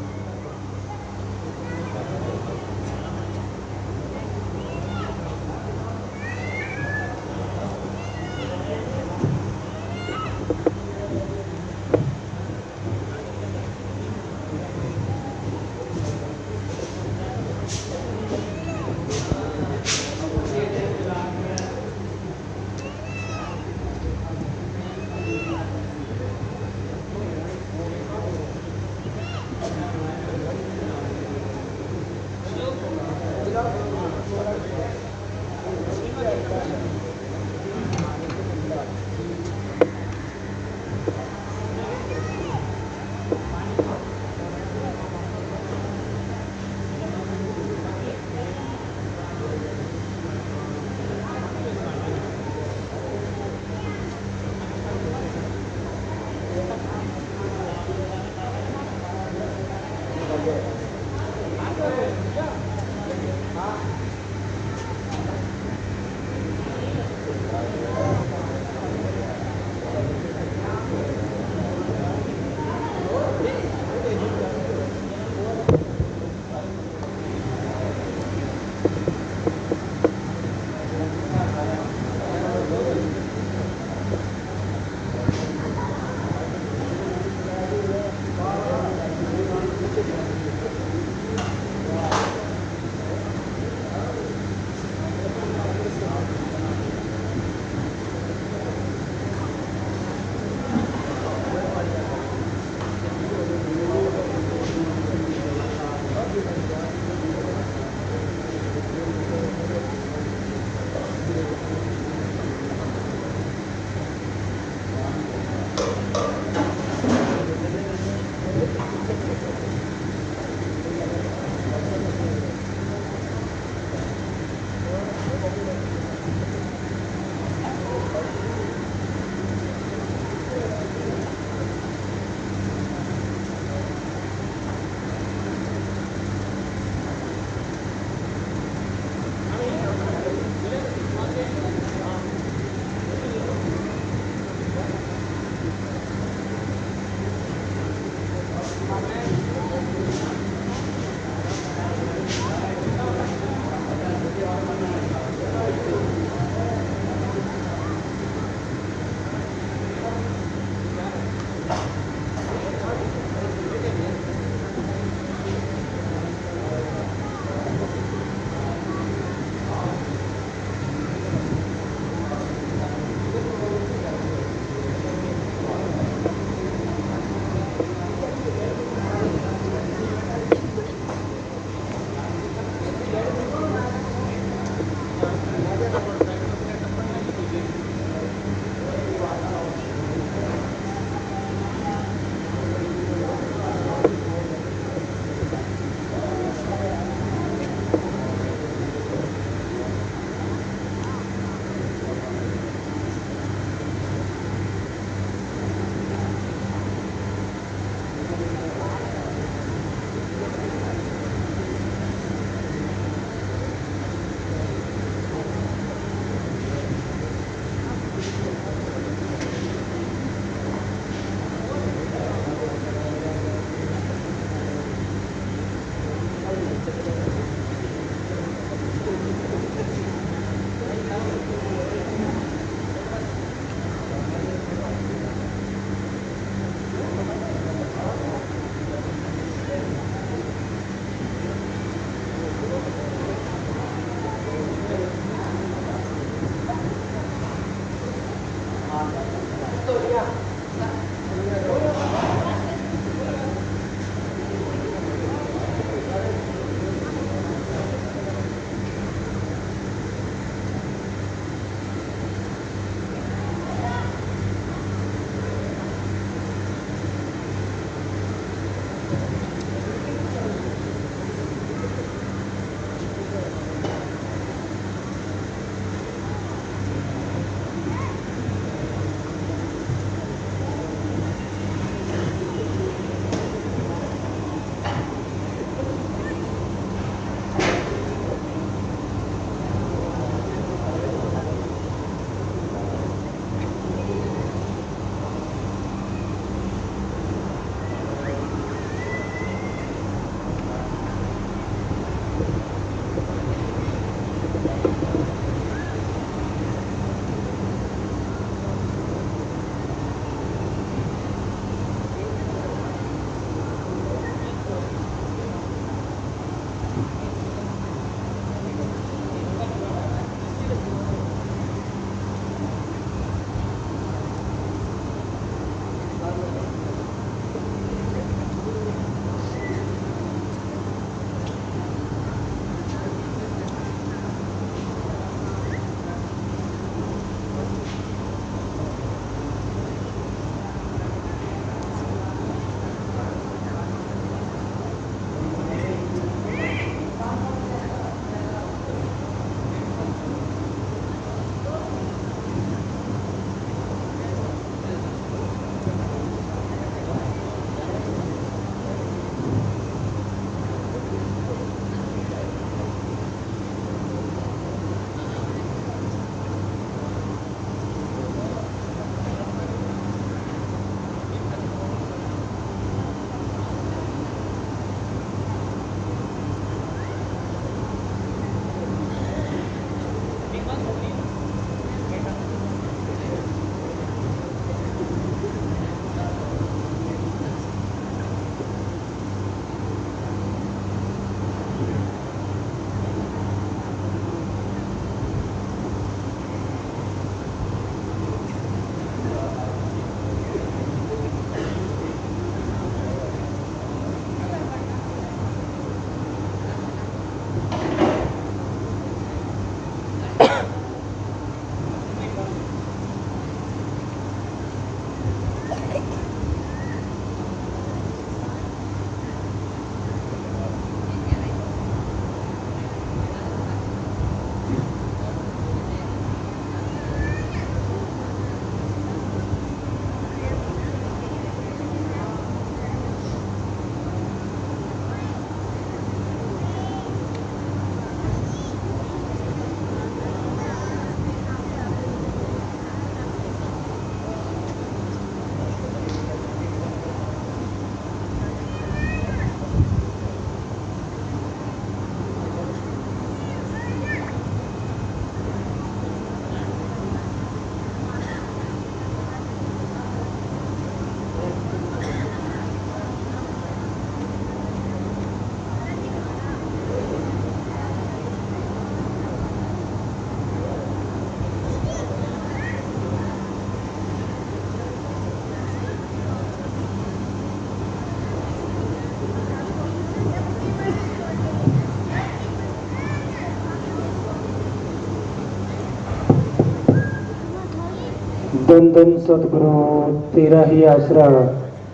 धन धन सतगुरु तेरा ही आसरा,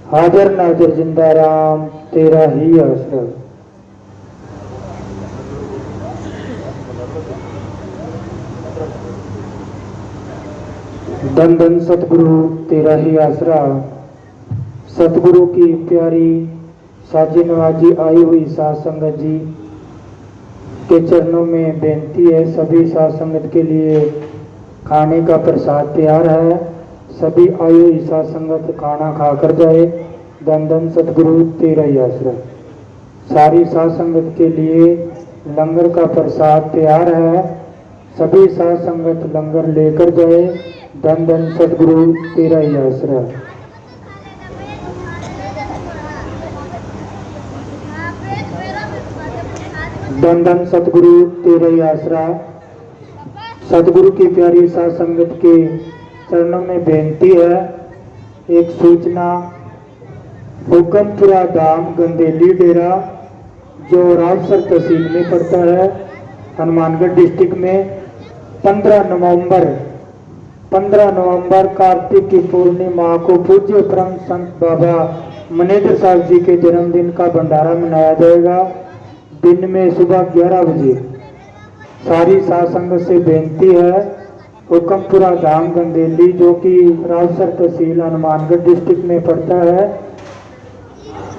हाजिर नाजिर जिंदा राम तेरा ही आसरा। धन धन सतगुरु तेरा ही आसरा। सतगुरु की प्यारी साजी नवाजी आई हुई साध संगत जी के चरणों में बेनती है, सभी साध संगत के लिए खाने का प्रसाद तैयार है, सभी आई हुई साध संगत खाना खाकर जाए। धन धन सतगुरु तेरा ही आसरा। सारी साध संगत के लिए लंगर का प्रसाद तैयार है, सभी साध संगत लंगर लेकर जाए। धन धन सतगुरु तेरा ही आसरा। धन धन सतगुरु तेरा ही आसरा। सतगुरु की प्यारी साध संगत के चरणों में बेनती है, एक सूचना, हुकमपुरा धाम गंदेली डेरा जो रावसर तहसील में पड़ता है, हनुमानगढ़ डिस्ट्रिक्ट में 15 नवंबर कार्तिक की पूर्णिमा को पूज्य परम संत बाबा मनेंद्र साहब जी के जन्मदिन का भंडारा मनाया जाएगा। दिन में सुबह 11 बजे। सारी साध संगत से बेनती है, हुकमपुरा धाम गंदेली जो कि रावसर तहसील हनुमानगढ़ डिस्ट्रिक्ट में पड़ता है,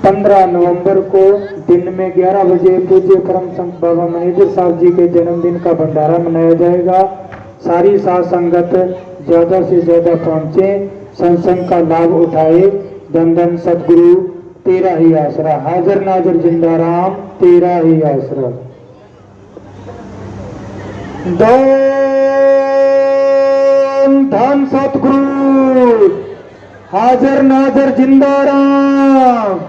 15 नवंबर को दिन में 11 बजे पूज्य परम संत बाबा मनेंद्र साहब जी के जन्मदिन का भंडारा मनाया जाएगा। सारी साध संगत ज्यादा से ज्यादा पहुंचे, सत्संग का लाभ उठाए। धन धन सतगुरु तेरा ही आसरा, हाजिर नाजिर जिंदा राम तेरा ही आसरा। धन सतगुरु हाजिर नाजिर जिंदा राम।